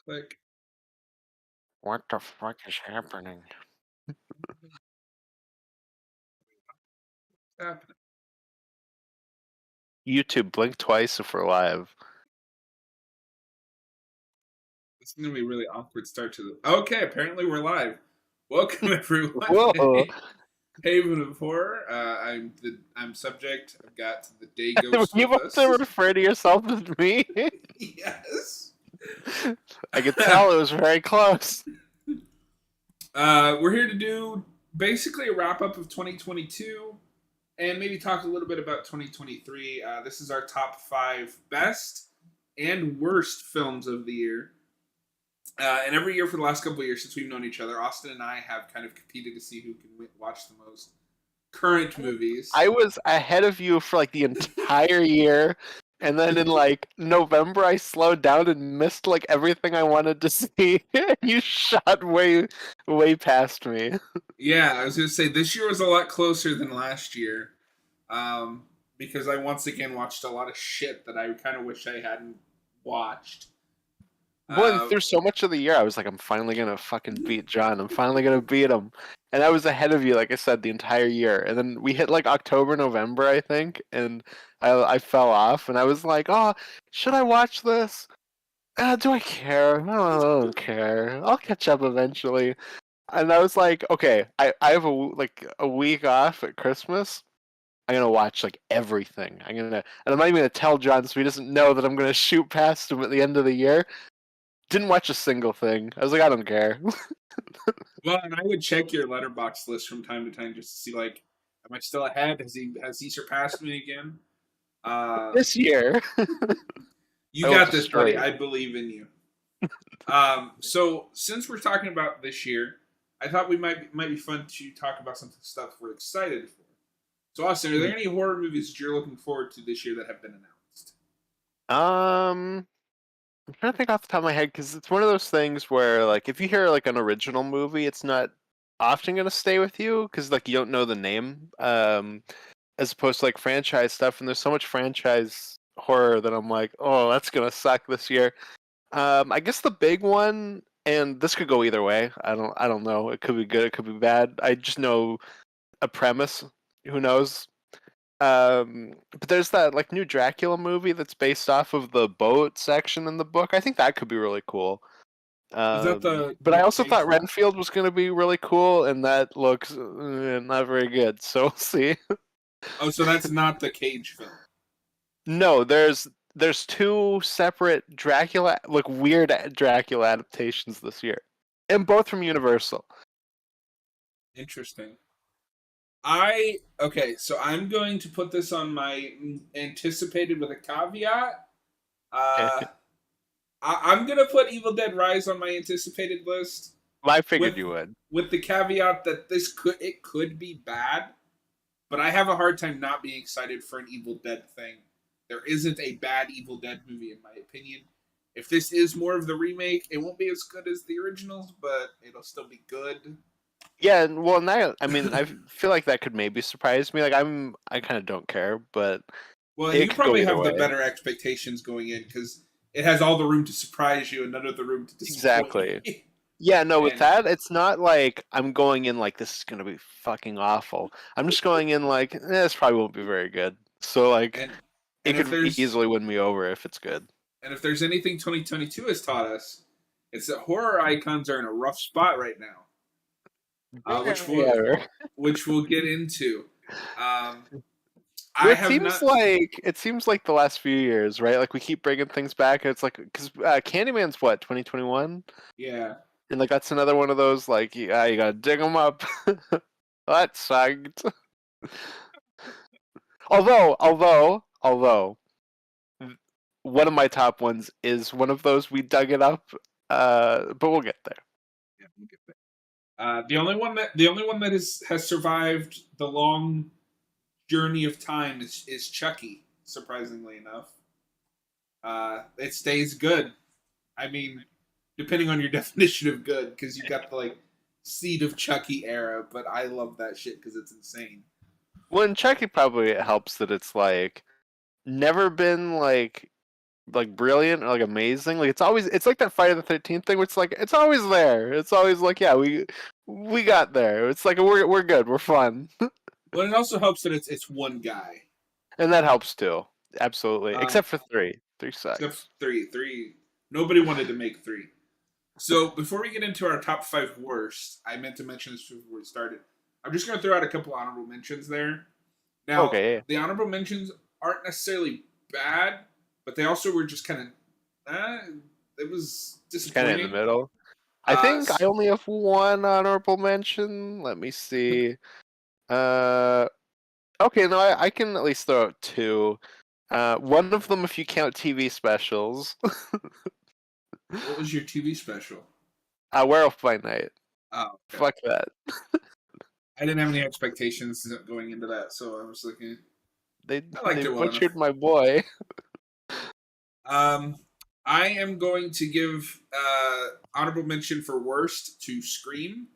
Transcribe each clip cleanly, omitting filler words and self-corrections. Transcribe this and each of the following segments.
Click. What the fuck is happening? What's happening? YouTube, blink twice if we're live. It's gonna be a really awkward start to the. Okay, apparently we're live. Welcome everyone Whoa! to Haven of Horror. I'm subject. I've got the day ghost You with want to us. refer to yourself as me? Yes. I could tell it was very close. We're here to do basically a wrap up of 2022 and maybe talk a little bit about 2023. This is our top five best and worst films of the year. And every year for the last couple of years since we've known each other, Austin and I have kind of competed to see who can watch the most current movies. I was ahead of you for like the entire year, and then in like November I slowed down and missed like everything I wanted to see. You shot way past me. Yeah, I was going to say this year was a lot closer than last year because I once again watched a lot of shit that I kind of wish I hadn't watched. Well, and Uh, through so much of the year, I was like, I'm finally gonna fucking beat John. I'm finally gonna beat him. And I was ahead of you, like I said, the entire year. And then we hit like October, November, I think, and I fell off. And I was like, oh, should I watch this? Do I care? No, I don't care. I'll catch up eventually. And I was like, okay, I have like a week off at Christmas. I'm gonna watch like everything. And I'm not even gonna tell John so he doesn't know that I'm gonna shoot past him at the end of the year. Didn't watch a single thing. I was like, I don't care. well, and I would check your letterbox list from time to time just to see like, am I still ahead? Has he surpassed me again? Uh, This year, you I will got this, destroy buddy. you. I believe in you. So since we're talking about this year, I thought we might be fun to talk about some stuff we're excited for. So, Austin, are there any horror movies that you're looking forward to this year that have been announced? I'm trying to think off the top of my head because it's one of those things where, like, if you hear like an original movie, it's not often gonna stay with you because like you don't know the name. As opposed to like franchise stuff, and there's so much franchise horror that I'm like, oh, that's gonna suck this year. I guess the big one, and this could go either way. I don't know. It could be good. It could be bad. I just know a premise. Who knows? But there's that like new Dracula movie that's based off of the boat section in the book. I think that could be really cool. Is that the But I Nick also Cage thought one? Renfield was going to be really cool, and that looks not very good. So we'll see. Oh, so that's not the Cage film. No, there's two separate Dracula, like weird Dracula adaptations this year, and both from Universal. Interesting. I okay, so I'm going to put this on my anticipated with a caveat. Uh, I'm gonna put Evil Dead Rise on my anticipated list I with figured you would. the caveat that it could be bad, but I have a hard time not being excited for an Evil Dead thing. There isn't a bad Evil Dead movie in my opinion. If this is more of the remake, it won't be as good as the originals, but it'll still be good. Yeah, well, now I mean, I feel like that could maybe surprise me. Like I kind of don't care, but Well, and it you could go probably either have the way. better expectations going in because it has all the room to surprise you and none of the room to disappoint you. Exactly. Yeah, no, with and that, it's not like I'm going in like this is gonna be fucking awful. I'm just going in like this probably won't be very good. So like and it and if could there's easily win me over if it's good. anything 2022 has taught us, it's that horror icons are in a rough spot right now, Yeah, yeah. which we'll get into. Um, Well, I have not. it seems like the last few years, right? Like we keep bringing things back, and it's like because Candyman's what 2021, Yeah, and like that's another one of those like yeah, you gotta dig them up. That sucked. Although one of my top ones is one of those we dug it up. But we'll get there. yeah, we'll get there. The only one that has survived the long journey of time is Chucky. Surprisingly enough, it stays good. I mean, depending on your definition of good, because you got the like seed of Chucky era, but I love that shit because it's insane. Well, in Chucky, probably it helps that it's like never been like like brilliant or like amazing. Like it's like that Friday the 13th thing, where it's like it's always there. It's always like, yeah, we got there. It's like we're good, we're fun, But it also helps that it's one guy. and that helps too. Absolutely, Um, except for three. Three except sucks. three. Nobody wanted to make three. So before we get into our top 5 worst, I meant to mention this before we started. I'm just going to throw out a couple honorable mentions there. Now, Okay, yeah. the honorable mentions aren't necessarily bad, but they also were just kind of, it was Kind of in the disappointing. middle. I think I only have one honorable mention. Let me see. Uh, okay, no, I can at least throw out two. One of them, if you count TV specials, What was your TV special? Werewolf by Night. Oh, okay. Fuck that. I didn't have any expectations going into that, so I was looking. They I liked they it well enough. butchered my boy. I am going to give honorable mention for worst to Scream.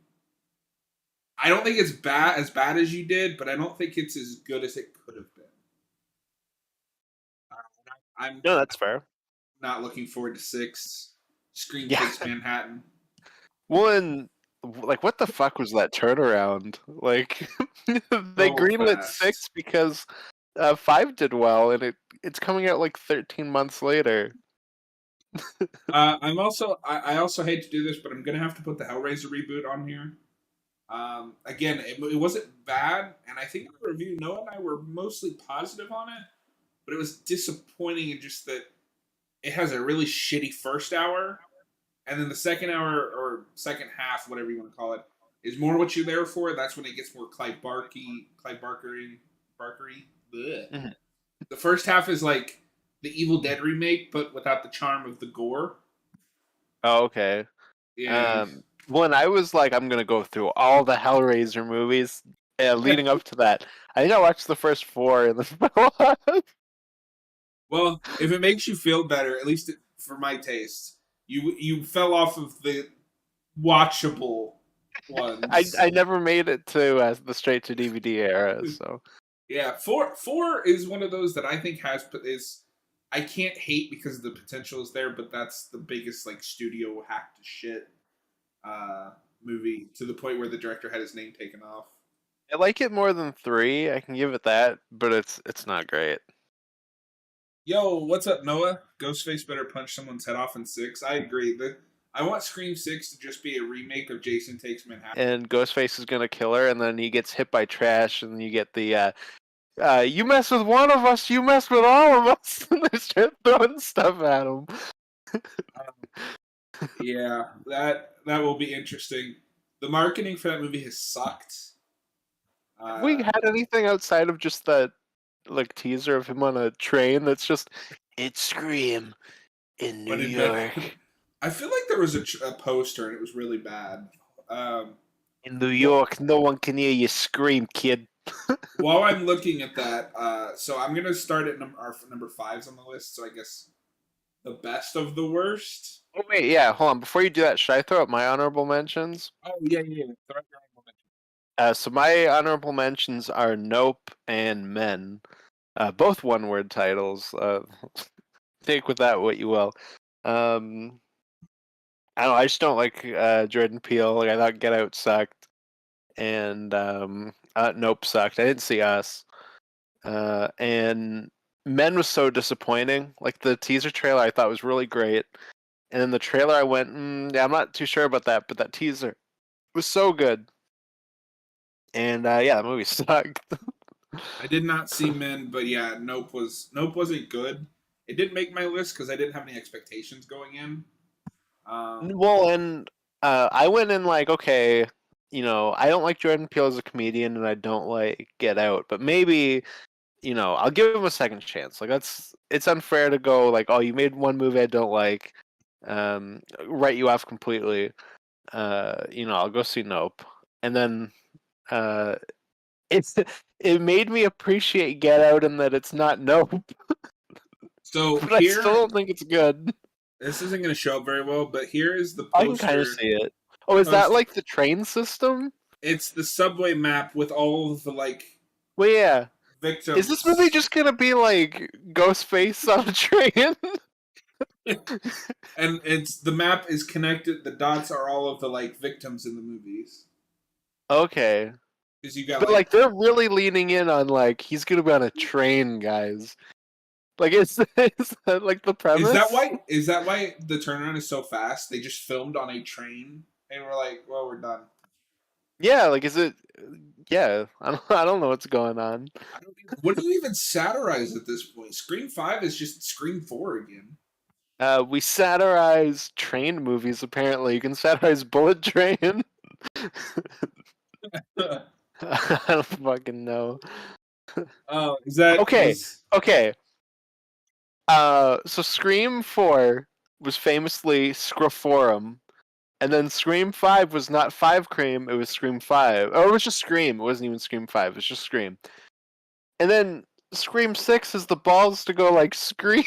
I don't think it's as bad as you did, but I don't think it's as good as it could have been. I'm No, that's fair. not looking forward to 6. Scream Yeah. Takes Manhattan. One, like, what the fuck was that turnaround? Like, they greenlit fast. 6 because 5 did well, and it's coming out like 13 months later. I also hate to do this, but I'm gonna have to put the Hellraiser reboot on here. Again, it wasn't bad, and I think in the review, Noah and I were mostly positive on it, but it was disappointing in just that it has a really shitty first hour, and then the second hour or second half, whatever you want to call it, is more what you're there for. That's when it gets more Clive Barkery. Mhm. The first half is like the Evil Dead remake, but without the charm of the gore. Oh, okay. Yeah. When I was like, I'm gonna go through all the Hellraiser movies, leading up to that, I think I watched the first 4 and then fell off. Well, if it makes you feel better, at least for my taste, you fell off of the watchable ones. I never made it to the straight to DVD era, so Yeah, four is one of those that I think is I can't hate because the potential is there, but that's the biggest like studio hack to shit movie to the point where the director had his name taken off. I like it more than 3. I can give it that, but it's not great. Yo, what's up, Noah? Ghostface better punch someone's head off in 6. I agree. I want Scream 6 to just be a remake of Jason Takes Manhattan. And Ghostface is gonna kill her, and then he gets hit by trash, and you get the you mess with one of us, you mess with all of us, and they start throwing stuff at him. Yeah, that will be interesting. The marketing for that movie has sucked. Have we had anything outside of just that like teaser of him on a train that's just it's Scream in New York. I feel like there was a poster and it was really bad. In New York, no one can hear you scream, kid. While I'm looking at that, so I'm gonna start at our number 5s on the list. So I guess the best of the worst. Oh wait, yeah, hold on. Before you do that, should I throw up my honorable mentions? Oh yeah. Throw out your honorable mentions. So my honorable mentions are Nope and Men, both one-word titles. Take with that what you will. I don't know. I just don't like Jordan Peele. Like I thought Get Out sucked, and Nope sucked. I didn't see Us, and Men was so disappointing. Like the teaser trailer, I thought was really great, and then the trailer, I went, yeah, I'm not too sure about that, but that teaser was so good, and yeah, the movie sucked. I did not see Men, but yeah, Nope wasn't good. It didn't make my list because I didn't have any expectations going in. Well, and I went in like, okay, you know, I don't like Jordan Peele as a comedian, and I don't like Get Out, but maybe, you know, I'll give him a second chance. Like it's unfair to go like, oh, you made one movie I don't like, write you off completely. You know, I'll go see Nope, and then it made me appreciate Get Out and that it's not Nope. So but here, I still don't think it's good. This isn't going to show up very well, but here is the poster. I can kind of see it. Oh, is that like the train system? It's the subway map with all of the like. Well, yeah. Victims. Is this movie just gonna be like Ghostface on a train? And it's the map is connected. The dots are all of the like victims in the movies. Okay. Because you got But like, like they're really leaning in on like he's gonna be on a train, guys. Like is that like the premise? is that why the turnaround is so fast? They just filmed on a train and we're like, well, we're done. Yeah, like is it yeah, I don't know what's going on. I don't even, what do you even satirize at this point? Scream 5 is just Scream 4 again. We satirize train movies apparently. You can satirize Bullet Train. I don't fucking know. Oh, is that Okay. was Okay. So Scream 4 was famously Scroforum. And then Scream 5 was not 5 Cream, it was Scream 5. Or it was just Scream. It wasn't even Scream 5, it was just Scream. And then Scream 6 has the balls to go like Scream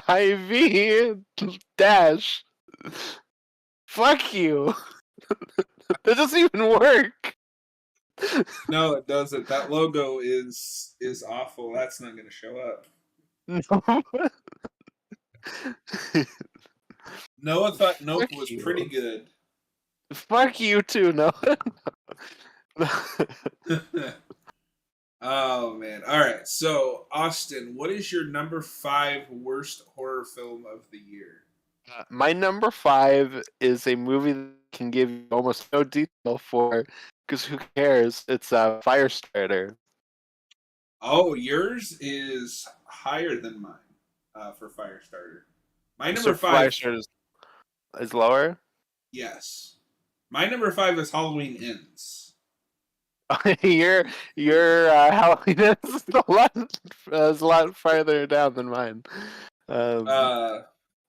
IV dash. Fuck you. That doesn't even work. no, it doesn't. That logo is awful. That's not going to show up. No. Noah thought Nope Fuck was pretty you. good. Fuck you too, no. Oh man! All right, so Austin, what is your number 5 worst horror film of the year? My number 5 is a movie that can give you almost no detail for, because who cares? It's Firestarter. Oh, yours is higher than mine for Firestarter. My So number 5, Firestarter is lower. yes. My number 5 is Halloween Ends. Your Halloween is a lot farther down than mine. Um, Uh,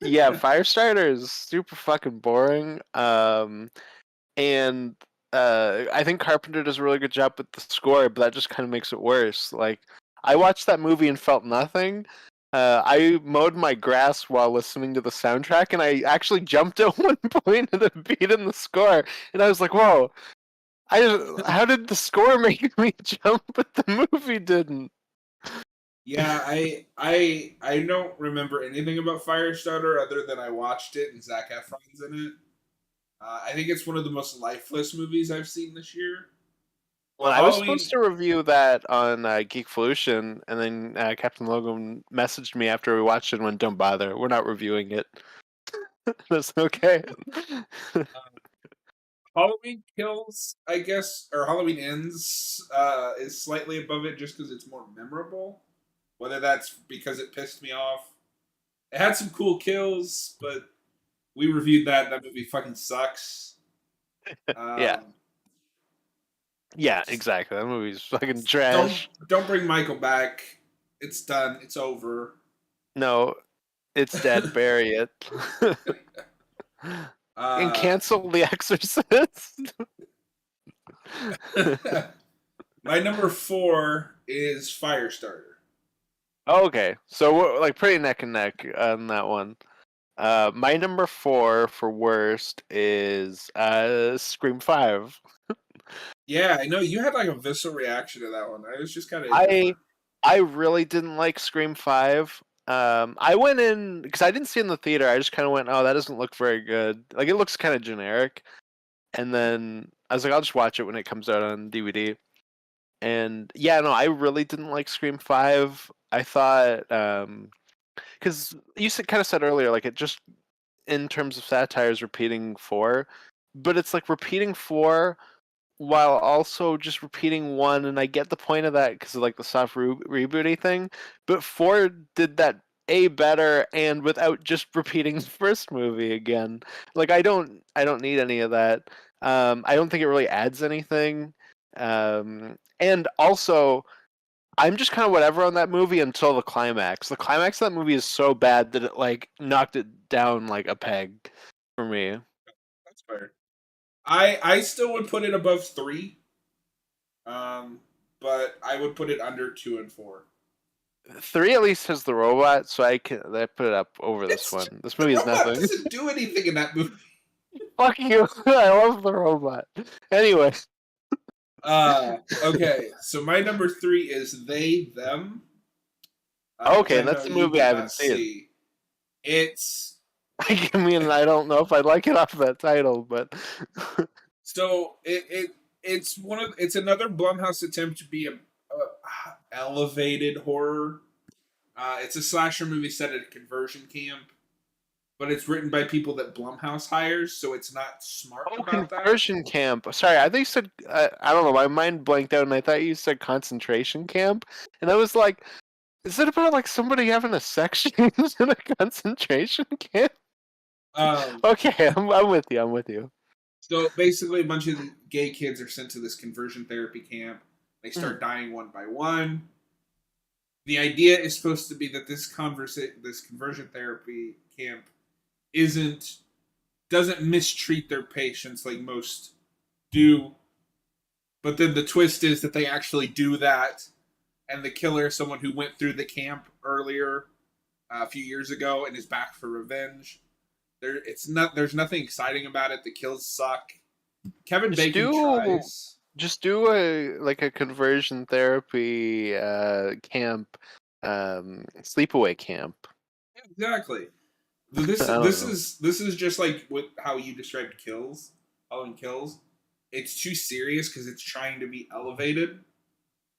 yeah, Firestarter is super fucking boring. And I think Carpenter does a really good job with the score, but that just kind of makes it worse. Like I watched that movie and felt nothing. I mowed my grass while listening to the soundtrack, and I actually jumped at one point at a beat in the score, and I was like, "Whoa! How did the score make me jump, but the movie didn't?" yeah, I don't remember anything about Firestarter other than I watched it and Zac Efron's in it. I think it's one of the most lifeless movies I've seen this year. Well, But I was supposed Halloween, to review that on Geekvolution, and then Captain Logan messaged me after we watched it and went, "Don't bother, we're not reviewing it." That's okay. Halloween Kills, I guess, or Halloween Ends, is slightly above it just because it's more memorable. Whether that's because it pissed me off. It had some cool kills, but we reviewed that. That movie fucking sucks. Yeah, Um, yeah, exactly. That movie's fucking don't trash. don't bring Michael back. It's done. It's over. No, it's dead. Bury it. And uh, cancel The Exorcist. my number 4 is Firestarter. Okay, so we're like pretty neck and neck on that one. My number 4 for worst is Scream 5. Yeah, I know you had like a visceral reaction to that one. I was just kind of I indifferent. I really didn't like Scream 5. I went in because I didn't see it in the theater. I just kind of went, "Oh, that doesn't look very good. Like it looks kind of generic." And then I was like, "I'll just watch it when it comes out on DVD." And yeah, no, I really didn't like Scream 5. I thought because you kind of said earlier, like it just in terms of satire is repeating 4, but it's like repeating 4 while also just repeating 1, and I get the point of that because of like the soft rebooty thing, but 4 did that better and without just repeating the first movie again. Like I don't need any of that. I don't think it really adds anything. And also I'm just kind of whatever on that movie until the climax. The climax of that movie is so bad that it like knocked it down like a peg for me. That's fair. I still would put it above 3. Um, but I would put it under 2 and 4. 3 at least has the robot, so I put it up over this It's one. This the movie is robot nothing. doesn't do anything in that movie. Fuck you. I love the robot. Anyway, Okay, so my number 3 is They Them, which okay, I know that's the you movie I did haven't not seen. see. It's I mean, I don't know if I'd like it off of that title, but so it's another Blumhouse attempt to be a elevated horror. It's a slasher movie set at a conversion camp, but it's written by people that Blumhouse hires, so it's not smart oh, about that. conversion camp. Sorry, I think you said I don't know. My mind blanked out, and I thought you said concentration camp, and I was like, is it about like somebody having a sex change in a concentration camp? Um, Okay, I'm with you. I'm with you. so basically, a bunch of gay kids are sent to this conversion therapy camp. They Mm. start dying one by one. The idea is supposed to be that this conversion therapy camp isn't doesn't mistreat their patients like most do. But then the twist is that they actually do that, and the killer is someone who went through the camp earlier a few years ago and is back for revenge. There's nothing exciting about it. The kills suck. Kevin Just Bacon do tries. just do a conversion therapy camp, sleepaway camp. Exactly. I don't know. This is just like how you described Kills, Halloween Kills. It's too serious because it's trying to be elevated,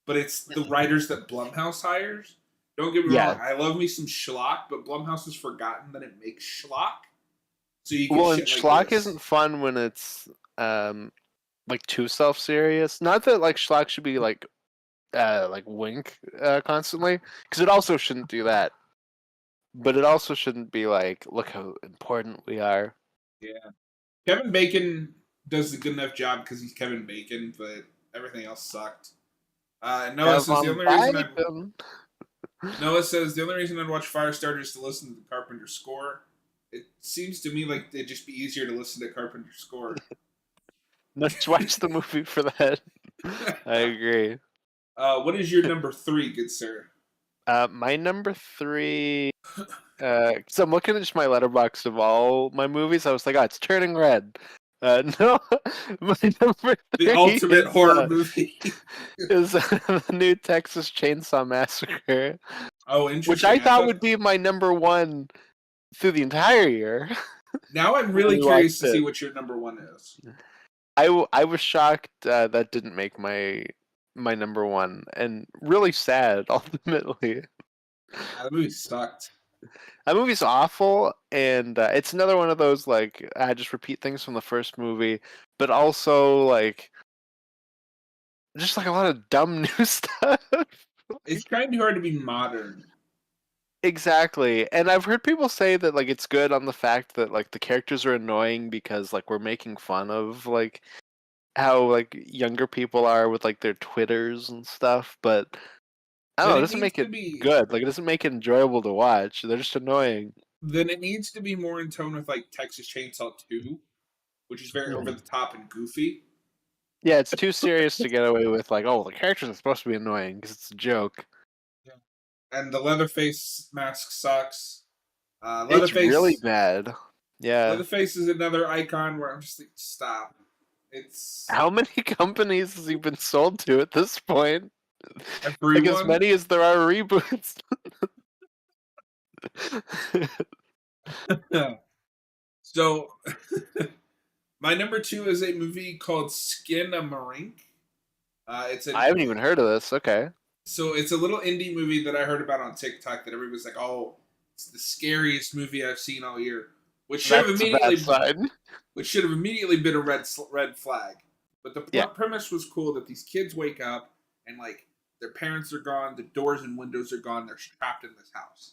but it's the writers that Blumhouse hires. Don't get me Yeah. wrong, I love me some schlock, but Blumhouse has forgotten that it makes schlock, so you get Well, and shit like schlock this. isn't fun when it's like too self-serious. Not that like schlock should be like wink constantly, because it also shouldn't do that. But it also shouldn't be like, look how important we are. Yeah, Kevin Bacon does a good enough job because he's Kevin Bacon, but everything else sucked. And Kevin Bacon. Noah says the only reason I'd watch Firestarter is to listen to the Carpenter score. It seems to me like it'd just be easier to listen to Carpenter's score. Let's watch the movie for that. I agree. What is your number 3, good sir? My number 3. So I'm looking at just my letterbox of all my movies. I was like, oh, it's turning red. No, my number 3 The ultimate is, horror movie. is the new Texas Chainsaw Massacre, Oh, which interesting. I I thought thought would be my number 1 through the entire year. now I'm When really we curious watched to see it. what your number 1 is. I was shocked that didn't make my number 1, and really sad ultimately. The movie sucked. That movie's awful, and it's another one of those like I just repeat things from the first movie, but also like just like a lot of dumb new stuff. It's trying too hard to be modern. Exactly, and I've heard people say that like it's good on the fact that like the characters are annoying because like we're making fun of like how like younger people are with like their Twitters and stuff, but I don't Then know, it it doesn't needs make to it be good. Like it doesn't make it enjoyable to watch. They're just annoying. more in tone with like Texas Chainsaw 2, which is very over Mhm. the top and goofy. Yeah, it's too serious to get away with like, oh, the characters are supposed to be annoying because it's a joke. Yeah. And the Leatherface mask sucks. It's really Leatherface bad. Yeah. Leatherface is another icon where I'm just like, stop. It's How many companies has he been sold to at this point? Like as everyone. many as there are reboots. So my number 2 is a movie called Skin a Marink. It's I a haven't even heard of this. Okay. so it's a little indie movie that I heard about on TikTok that everybody's like, oh, it's the scariest movie I've seen all year, That's a bad sign. which should have immediately been a red flag. But the Yeah. premise was cool that these kids wake up and like their parents are gone, the doors and windows are gone, they're trapped in this house.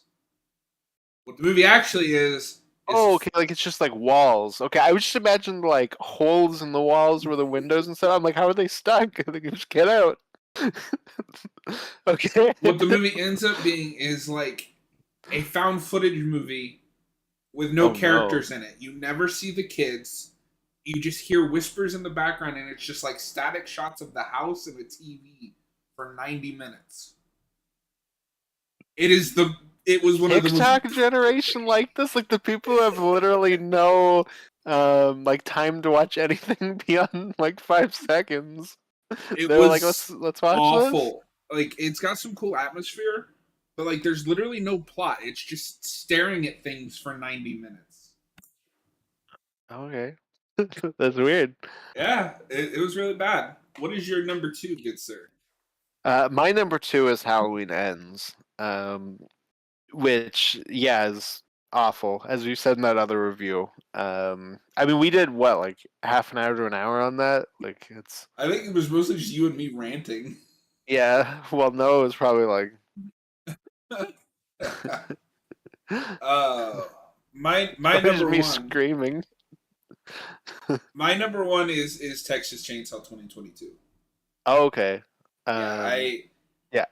What the movie actually is Oh, okay, like it's just like walls. Okay, I would just imagine like holes in the walls where the windows and stuff. I'm like, how are they stuck? They can just get out. Okay. what the movie ends up being is like a found footage movie with no Oh no. characters in it. You never see the kids. You just hear whispers in the background, and it's just like static shots of the house and the TV for 90 minutes. It is the. It was one of the most. TikTok generation like this, like the people who have literally no like time to watch anything beyond like 5 seconds. It They're like, was let's watch this. awful. Like it's got some cool atmosphere, but like there's literally no plot. It's just staring at things for 90 minutes. Okay. That's weird. Yeah, it was really bad. What is your number two, good sir? My number two is Halloween Ends, which yeah is awful, as you said in that other review. I mean, we did what, like half an hour to an hour on that. Like it's I think it was mostly just you and me ranting. yeah. Well, no, it was probably like uh, my there's number me one. screaming. My number one is Texas Chainsaw 2022. Oh, okay. Yeah, I Yeah,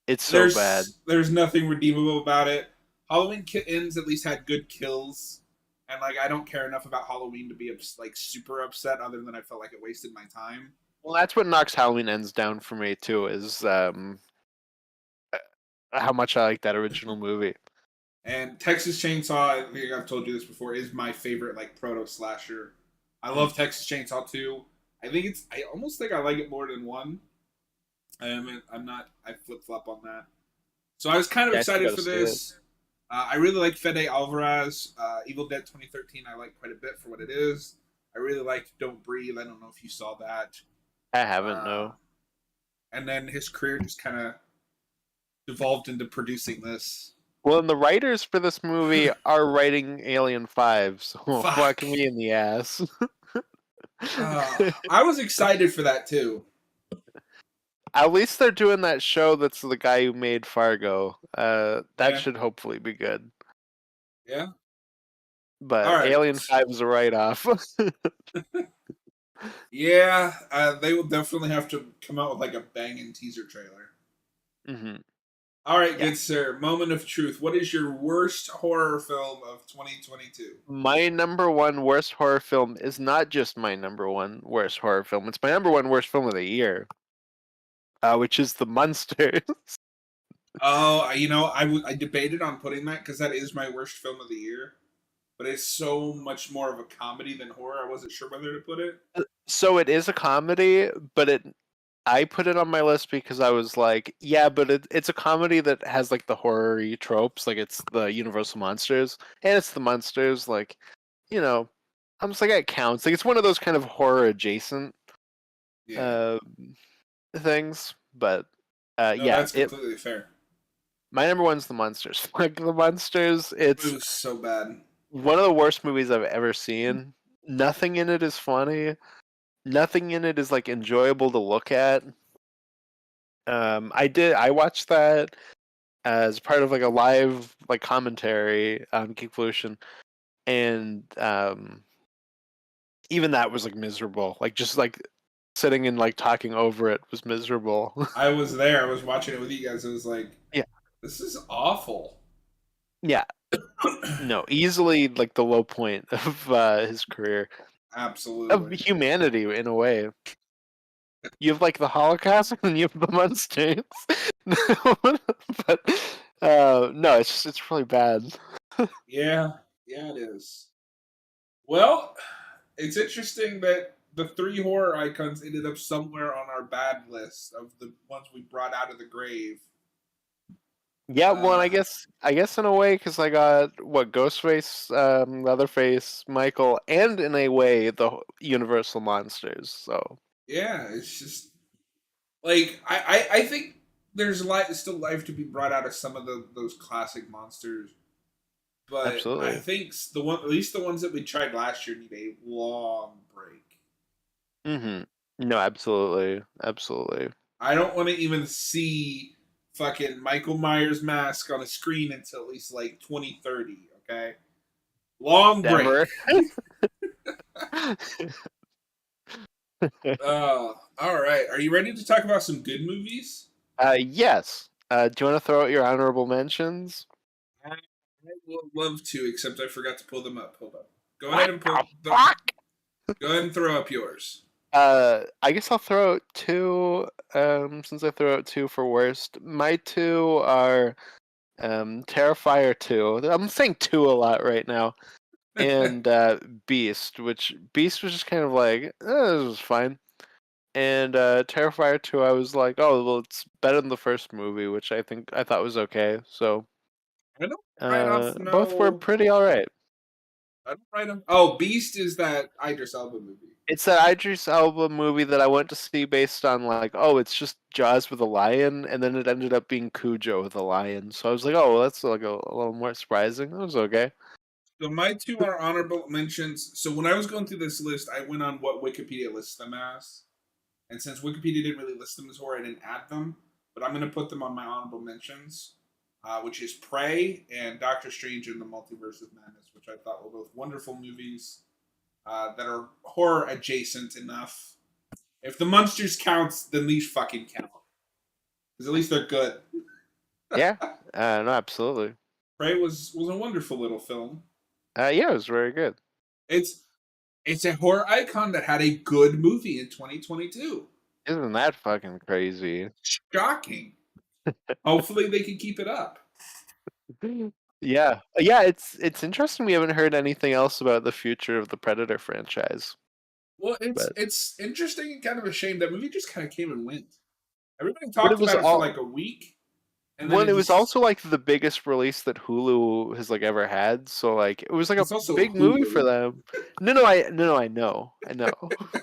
it's so bad. there's nothing redeemable about it. Halloween Ends at least had good kills, and like I don't care enough about Halloween to be like super upset. Other than I felt like it wasted my time. Well, that's what knocks Halloween Ends down for me too. Is how much I like that original movie. And Texas Chainsaw, I think I've told you this before, is my favorite like proto slasher. I love Texas Chainsaw 2. I almost think I like it more than one. I'm not I flip flop on that. So I was kind of Yeah, I still excited gotta for see it. this. I really like Fede Alvarez. Evil Dead 2013 I like quite a bit for what it is. I really liked Don't Breathe. I don't know if you saw that. I haven't, Uh, no. and then his career just kind of devolved into producing this. Well, and the writers for this movie are writing Alien 5, so Fuck. fuck me in the ass. I was excited for that too. At least they're doing that show that's the guy who made Fargo. That Yeah. should hopefully be good. Yeah. All But right. Alien 5 is a write-off. Yeah, they will definitely have to come out with like a banging teaser trailer. hmm All right, Yeah. good sir. Moment of truth. What is your worst horror film of 2022? My number one worst horror film is not just my number one worst horror film. It's my number one worst film of the year, which is The Munsters. Oh, I debated on putting that because that is my worst film of the year, but it's so much more of a comedy than horror. I wasn't sure whether to put it. So it is a comedy, but I put it on my list because I was like, yeah, but it's a comedy that has like the horror-y tropes, like it's the Universal Monsters and it's the Munsters, like, you know, I'm just like it counts. Like it's one of those kind of horror adjacent Yeah. uh, things, but No, yeah, that's it completely fair. my number one's the Munsters. Like the Munsters, It it's was so bad. one of the worst movies I've ever seen. Nothing in it is funny. Nothing in it is like enjoyable to look at. I watched that as part of like a live like commentary on Geekvolution, and even that was like miserable. Like just like sitting and like talking over it was miserable. I was there. I was watching it with you guys. It was like, Yeah. this is awful. Yeah, no, easily like the low point of his career, of Absolutely. humanity in a way. You have like the Holocaust and you have the Munsters. But no, it's really bad. Yeah. Yeah, it is. Well, it's interesting that the three horror icons ended up somewhere on our bad list of the ones we brought out of the grave. Yeah, well, and Uh, I guess in a way, because I got what Ghostface, Leatherface, Michael, and in a way the Universal Monsters. So yeah, it's just like I think there's still life to be brought out of some of those classic monsters, but I absolutely. think at least the ones that we tried last year need a long break. No, absolutely, absolutely. I don't want to even see fucking Michael Myers mask on a screen until at least like 2030. Okay, long break. Never. All right. Are you ready to talk about some good movies? Yes. Do you want to throw out your honorable mentions? I would love to, except I forgot to pull them up. Hold up. Go ahead What and the fuck? go ahead and throw up yours. I guess I'll throw out two. Since I throw out two for worst, my two are Terrifier 2. I'm saying 2 a lot right now. And Beast, which Beast was just kind of like, this was fine. And Terrifier 2, I was like, oh well, it's better than the first movie, which I thought was okay. So I don't right off both were know. pretty all right. I don't right off. Oh, Beast is that Idris Elba movie. It's that Idris Elba movie that I went to see based on like, oh, it's just Jaws with a lion, and then it ended up being Cujo with a lion. So I was like, oh, well, that's like a little more surprising. It was okay. So my two are honorable mentions. So when I was going through this list, I went on what Wikipedia lists them as, and since Wikipedia didn't really list them as horror, I didn't add them. But I'm going to put them on my honorable mentions, which is Prey and Doctor Strange in the Multiverse of Madness, which I thought were both wonderful movies that are horror adjacent enough. If the monsters counts, then these fucking count, because at least they're good. Yeah, no, absolutely. Prey was a wonderful little film. Yeah, it was very good. It's a horror icon that had a good movie in 2022. Isn't that fucking crazy? Shocking. Hopefully they can keep it up. Yeah, yeah. It's interesting. We haven't heard anything else about the future of the Predator franchise. Well, But it's interesting and kind of a shame that movie just kind of came and went. Everybody but it talked was about it for all like a week, and then when it it was just also like the biggest release that Hulu has like ever had. So like it was like a it's also big movie for Hulu. them. I know,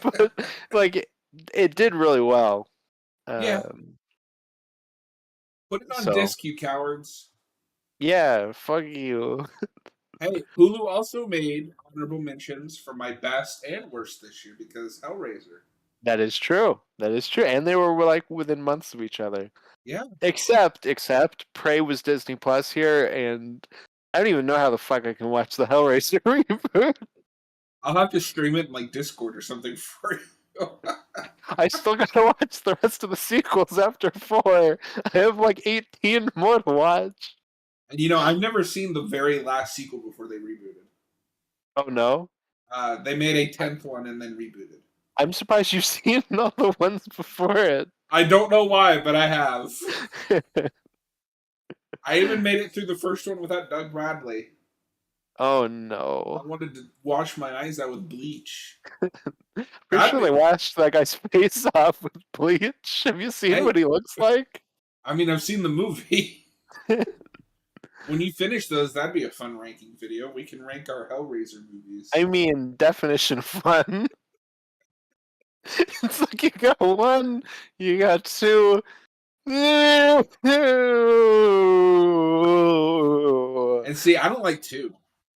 but like it did really well. Yeah, Um, put it on so disc, you cowards. yeah, fuck you. Hey, Hulu also made honorable mentions for my best and worst this year because Hellraiser. That is true. That is true. And they were like within months of each other. Yeah, Except Prey was Disney Plus here, and I don't even know how the fuck I can watch the Hellraiser reboot. I'll have to stream it in like Discord or something for you. I still gotta watch the rest of the sequels after 4. I have like 18 more to watch. And I've never seen the very last sequel before they rebooted. Oh no? They made a 10th one and then rebooted. I'm surprised you've seen all the ones before it. I don't know why, but I have. I even made it through the first one without Doug Bradley. Oh I no. wanted to wash my eyes out with bleach. Pretty sure That'd they be, washed that guy's face off with bleach. Have you seen hey, what he looks like? I mean, I've seen the movie. When you finish those, that'd be a fun ranking video. We can rank our Hellraiser movies. I mean, definition fun. It's like you got 1, you got 2. And see, I don't like 2.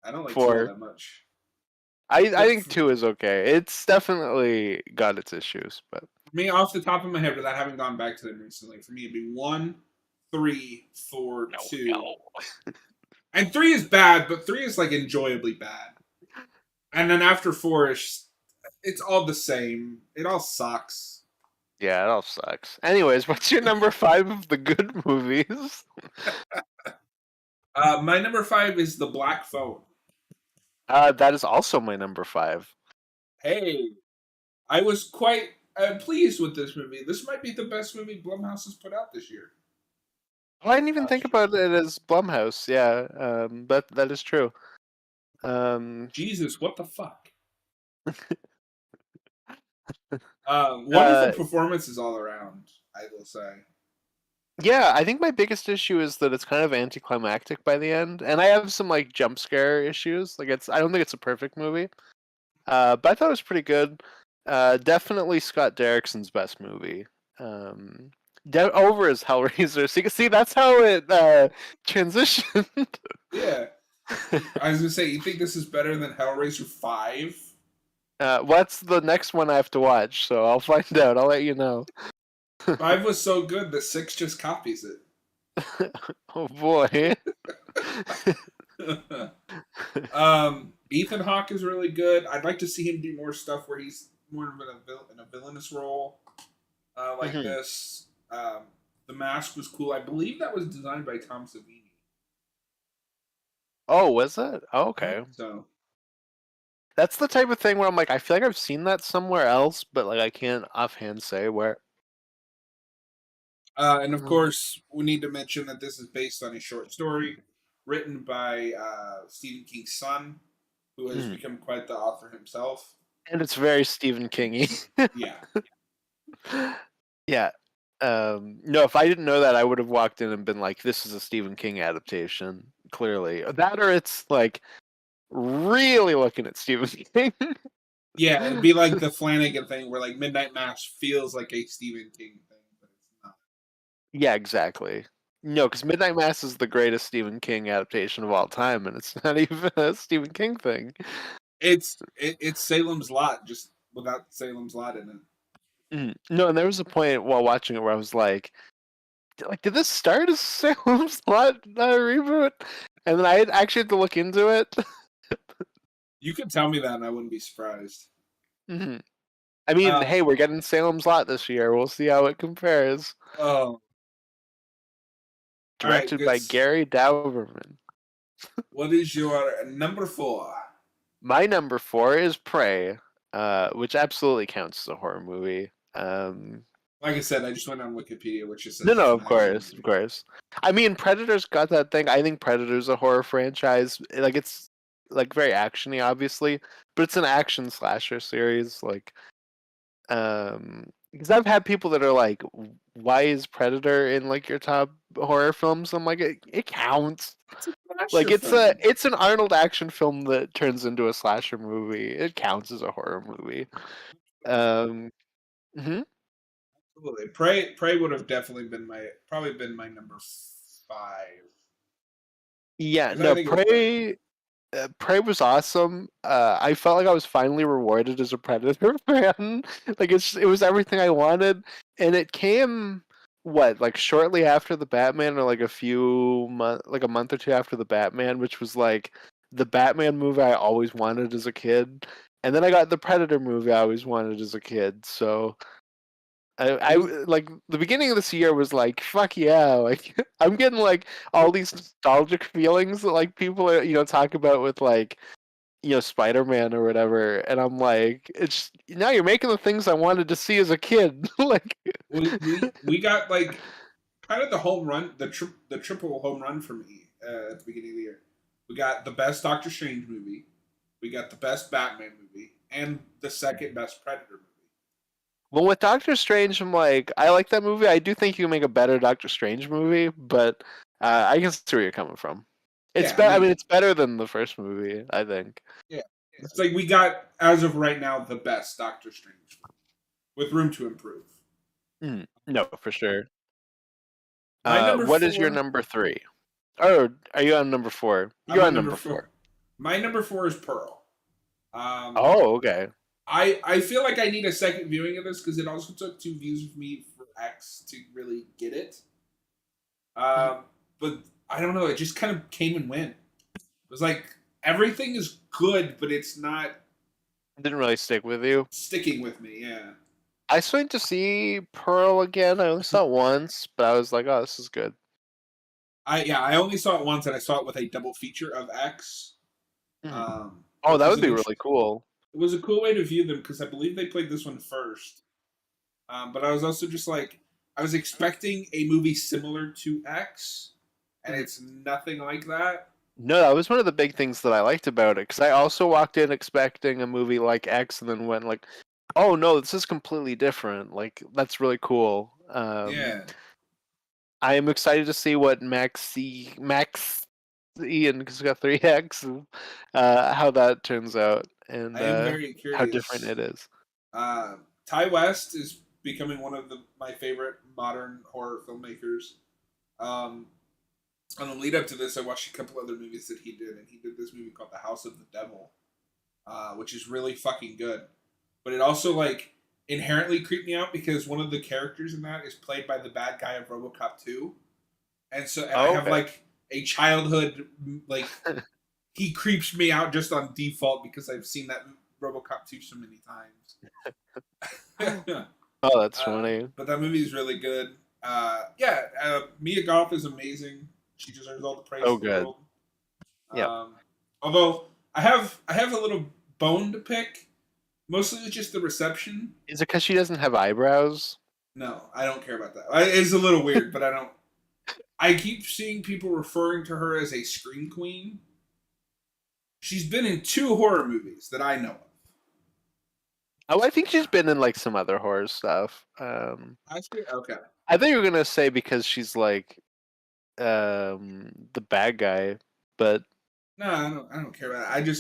I don't like 2 all 4. that much. I think 2 is okay. It's definitely got its issues, but For me, off the top of my head, without having gone back to them recently, for me, it'd be 1, 3, 4, 2. And 3 is bad, but 3 is like enjoyably bad. And then after 4 is it's all the same. It all sucks. yeah, it all sucks. Anyways, what's your number 5 of the good movies? My number 5 is The Black Phone. That is also my number 5. Hey, I was quite pleased with this movie. This might be the best movie Blumhouse has put out this year. Well, I didn't even think about it as Blumhouse. Yeah, that is true. Jesus, what the fuck? Wonderful performances all around, I will say. Yeah, I think my biggest issue is that it's kind of anticlimactic by the end, and I have some like jump scare issues. Like I don't think it's a perfect movie, but I thought it was pretty good. Definitely Scott Derrickson's best movie. Over his Hellraiser. So you can see that's how it transitioned. Yeah. I was gonna say, you think this is better than Hellraiser 5? What's the next one I have to watch? So I'll find out. I'll let you know. 5 was so good that 6 just copies it. Oh boy. Ethan Hawke is really good. I'd like to see him do more stuff where he's more of in a villainous role like this. The Mask was cool. I believe that was designed by Tom Savini. Oh, was it? Oh, okay. So That's the type of thing where I'm like, I feel like I've seen that somewhere else, but like I can't offhand say where. and of course, we need to mention that this is based on a short story written by Stephen King's son, who has become quite the author himself. And it's very Stephen Kingy. Yeah. Yeah. No, if I didn't know that, I would have walked in and been like, "This is a Stephen King adaptation." Clearly, that or it's like really looking at Stephen King. Yeah, it'd be like the Flanagan thing where like Midnight Mass feels like a Stephen King thing, but it's not. Yeah, exactly. No, because Midnight Mass is the greatest Stephen King adaptation of all time, and it's not even a Stephen King thing. It's Salem's Lot just without Salem's Lot in it. No, and there was a point while watching it where I was like, did this start as Salem's Lot reboot? And then I actually had to look into it. You could tell me that, and I wouldn't be surprised. Mhm. I mean, Uh, hey, we're getting Salem's Lot this year. We'll see how it compares. oh, all right, Directed good. by Gary Dauberman. What is your number 4? My number 4 is Prey, which absolutely counts as a horror movie. Like I said, I just went on Wikipedia, which just No, says it's no, an of action course, of movie. course. I mean, Predator's got that thing. I think Predator's a horror franchise. Like it's like very actiony, obviously, but it's an action slasher series. Like, because I've had people that are like, "Why is Predator in like your top horror films?" I'm like, it counts. It's a Like slasher film. it's an Arnold action film that turns into a slasher movie. It counts as a horror movie. Um, mhm. Absolutely. Prey would have definitely been probably been my number 5 Yeah, because I no, think it was better. Prey was awesome. I felt like I was finally rewarded as a Predator fan. Like it was everything I wanted, and it came what like shortly after the Batman, or like like a month or two after the Batman, which was like the Batman movie I always wanted as a kid, and then I got the Predator movie I always wanted as a kid. So I It was like the beginning of this year was like fuck yeah, like I'm getting like all these nostalgic feelings that like people are, talk about with like Spider-Man or whatever, and I'm like, it's now you're making the things I wanted to see as a kid. Like, we got like kind of the home run, the triple home run for me at the beginning of the year. We got the best Doctor Strange movie, we got the best Batman movie, and the second best Predator movie. well, with Doctor Strange, I'm like, I like that movie. I do think you can make a better Doctor Strange movie, but I can see where you're coming from. Yeah, I I mean, mean, it's better than the first movie, I think. yeah, it's like we got as of right now the best Doctor Strange with room to improve. No, for sure. My number What is your 4. number 3? Oh, are you on number 4? I'm You're on on number number 4. 4. My number 4 is Pearl. Um, Oh, okay. I feel like I need a second viewing of this because it also took 2 views of me for X to really get it. Mhm. But I don't know. It just kind of came and went. It was like everything is good, but it's not Didn't really stick with you. sticking with me. Yeah. I still need to see Pearl again. I only saw it once, but I was like, oh, this is good. I only saw it once, and I saw it with a double feature of X, Mhm. Oh, which that was would an be really cool. it was a cool way to view them because I believe they played this one first. But I was also just like I was expecting a movie similar to X, and Mhm. it's nothing like that. No, that was one of the big things that I liked about it, because I also walked in expecting a movie like X, and then went like, oh no, this is completely different. Like that's really cool. Yeah, I am excited to see what Max Ian, because it's got 3X, how that turns out, and I am very how different curious. it is. Ty West is becoming one of my favorite modern horror filmmakers. Um, on the lead up to this, I watched a couple other movies that he did, and he did this movie called The House of the Devil, which is really fucking good. But it also like inherently creeped me out because one of the characters in that is played by the bad guy of RoboCop 2, and I Oh, have okay. like a childhood like he creeps me out just on default because I've seen that RoboCop 2 so many times. Oh, that's funny. But that movie is really good. Yeah, Mia Goth is amazing. She deserves all the praise So in the good. world. Yeah. Although I have a little bone to pick. Mostly it's just the reception. Is it because she doesn't have eyebrows? No, I don't care about that. It's a little weird, but I don't. I keep seeing people referring to her as a scream queen. She's been in 2 horror movies that I know of. Oh, I think she's been in like some other horror stuff. Actually, okay. I think you were gonna say because she's like the bad guy, but No, I don't care about that.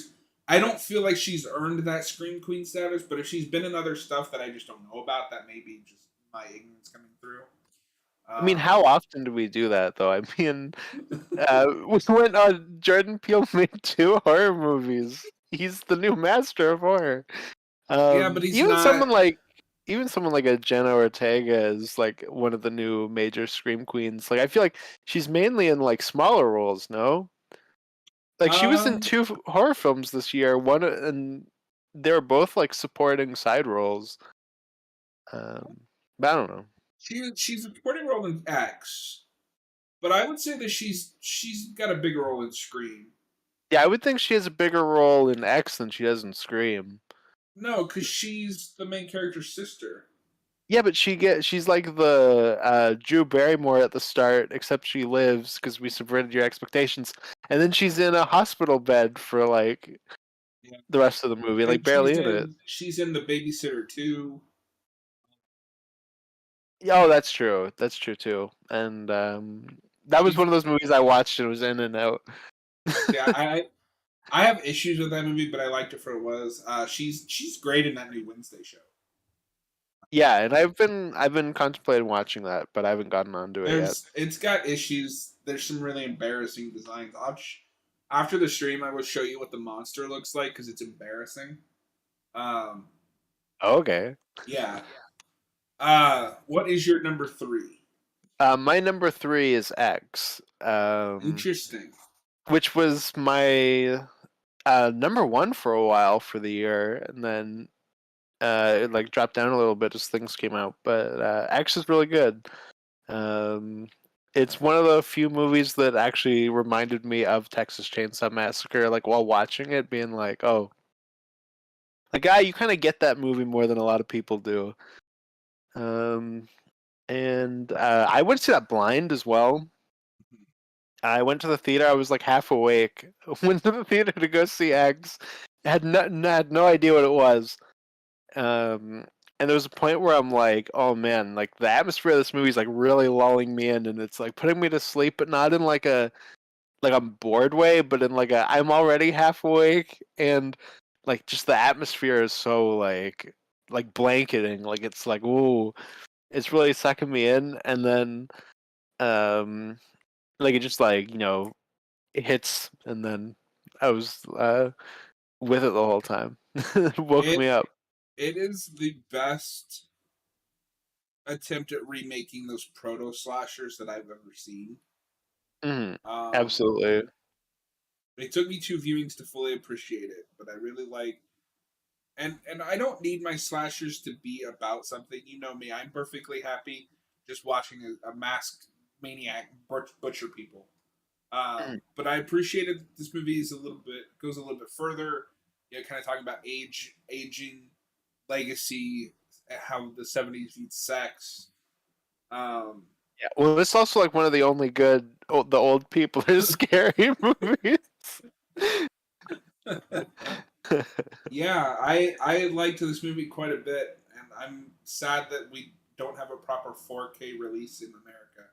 I don't feel like she's earned that Scream Queen status, but if she's been in other stuff that I just don't know about, that may be just my ignorance coming through. I mean, Um, how often do we do that though? I mean, when Jordan Peele made 2 horror movies, he's the new master of horror. yeah, but he's Even not. someone like a Jenna Ortega is like one of the new major scream queens. Like I feel like she's mainly in like smaller roles. No, like she was in Um, 2 horror films this year. One and they were both like supporting side roles. But I don't know. she's a supporting role in X, but I would say that she's got a bigger role in Scream. Yeah, I would think she has a bigger role in X than she does in Scream. No, because she's the main character's sister. Yeah, but she's like the Drew Barrymore at the start, except she lives because we subverted your expectations, and then she's in a hospital bed for like Yeah, the rest of the movie, like and barely in it. she's in the Babysitter too. Yeah, oh, that's true. That's true too. And that was She's one of those movies I watched and was in and out. yeah, I have issues with that movie, but I liked it for what it was. She's great in that new Wednesday show. Yeah, and I've been contemplating watching that, but I haven't gotten onto it yet. It's got issues. There's some really embarrassing designs. After the stream, I will show you what the monster looks like because it's embarrassing. Um, Okay. yeah. What is your number three? My number 3 is X, Interesting. which was my number 1 for a while for the year, and then it like dropped down a little bit as things came out. But X is really good. Um, it's one of the few movies that actually reminded me of Texas Chainsaw Massacre. Like while watching it, being like, "Oh, a guy, you kind of get that movie more than a lot of people do." Um, and I went to see that blind as well. I went to the theater. I was like half awake. Went to the theater to go see X. Had no idea what it was. And there was a point where I'm like, oh man, like the atmosphere of this movie is like really lulling me in, and it's like putting me to sleep, but not in like a bored way, but in like a I'm already half awake, and like just the atmosphere is so like blanketing, like it's like ooh, it's really sucking me in, and then um like it just like it hits, and then I was with it the whole time. It woke It me up. it is the best attempt at remaking those proto slashers that I've ever seen. Mhm. Um, Absolutely. it took me 2 viewings to fully appreciate it, but I really like and I don't need my slashers to be about something. You know me, I'm perfectly happy just watching a masked maniac butcher people. Mhm. But I appreciated that this movie is a little bit goes a little bit further. You know, kind of talking about aging, legacy, how the '70s viewed sex. Um, Yeah. Well, it's also like one of the only good the old people are scary movies. yeah, I liked this movie quite a bit, and I'm sad that we don't have a proper 4K release in America.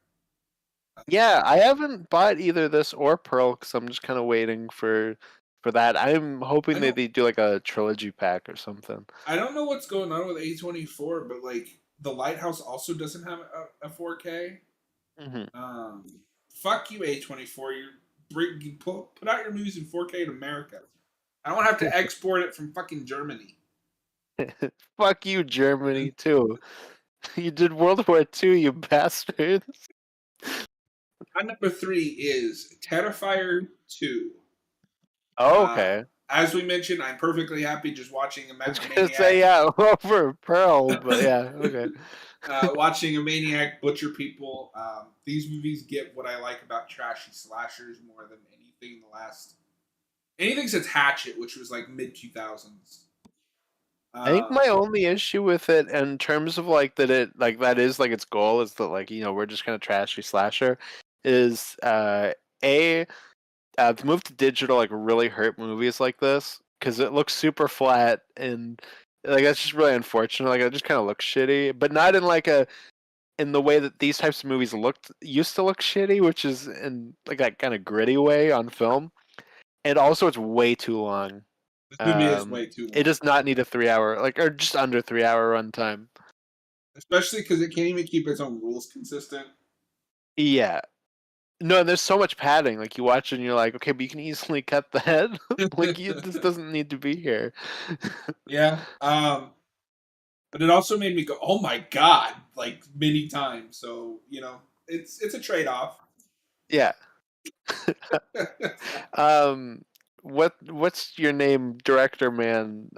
Yeah, I haven't bought either this or Pearl because I'm just kind of waiting for that. I'm I hoping that don't they do like a trilogy pack or something. I don't know what's going on with A24, but like the Lighthouse also doesn't have a 4K. Hmm. Um, fuck you, A24. You put out your movies in 4K in America. I don't have to export it from fucking Germany. Fuck you, Germany too. You did World War II, you bastards. My number three is Terrifier 2. Oh, Uh, okay. as we mentioned, I'm perfectly happy just watching I was a gonna say maniac. yeah, over Pearl, but yeah, okay. Watching a maniac butcher people. These movies get what I like about trashy slashers more than anything in the last. Anything since Hatchet, which was like mid 2000s. I think Um, my only issue with it, in terms of like that, it like that is like its goal is that like we're just kind of trashy slasher, is a the move to digital like really hurt movies like this because it looks super flat and Like that's just really unfortunate. Like it just kind of looks shitty, but not in like a in the way that these types of movies used to look shitty, which is in like that kind of gritty way on film. And also, it's way too long. This movie is way too It long, does not need a 3 hour, like, or just under 3 hour runtime. especially because it can't even keep its own rules consistent. Yeah. No, and there's so much padding. Like you watch it and you're like, okay, but you can easily cut the head. This doesn't need to be here. Yeah. But it also made me go, "Oh my god!" like many times. So it's a trade off. Yeah. um, what's your name, director man?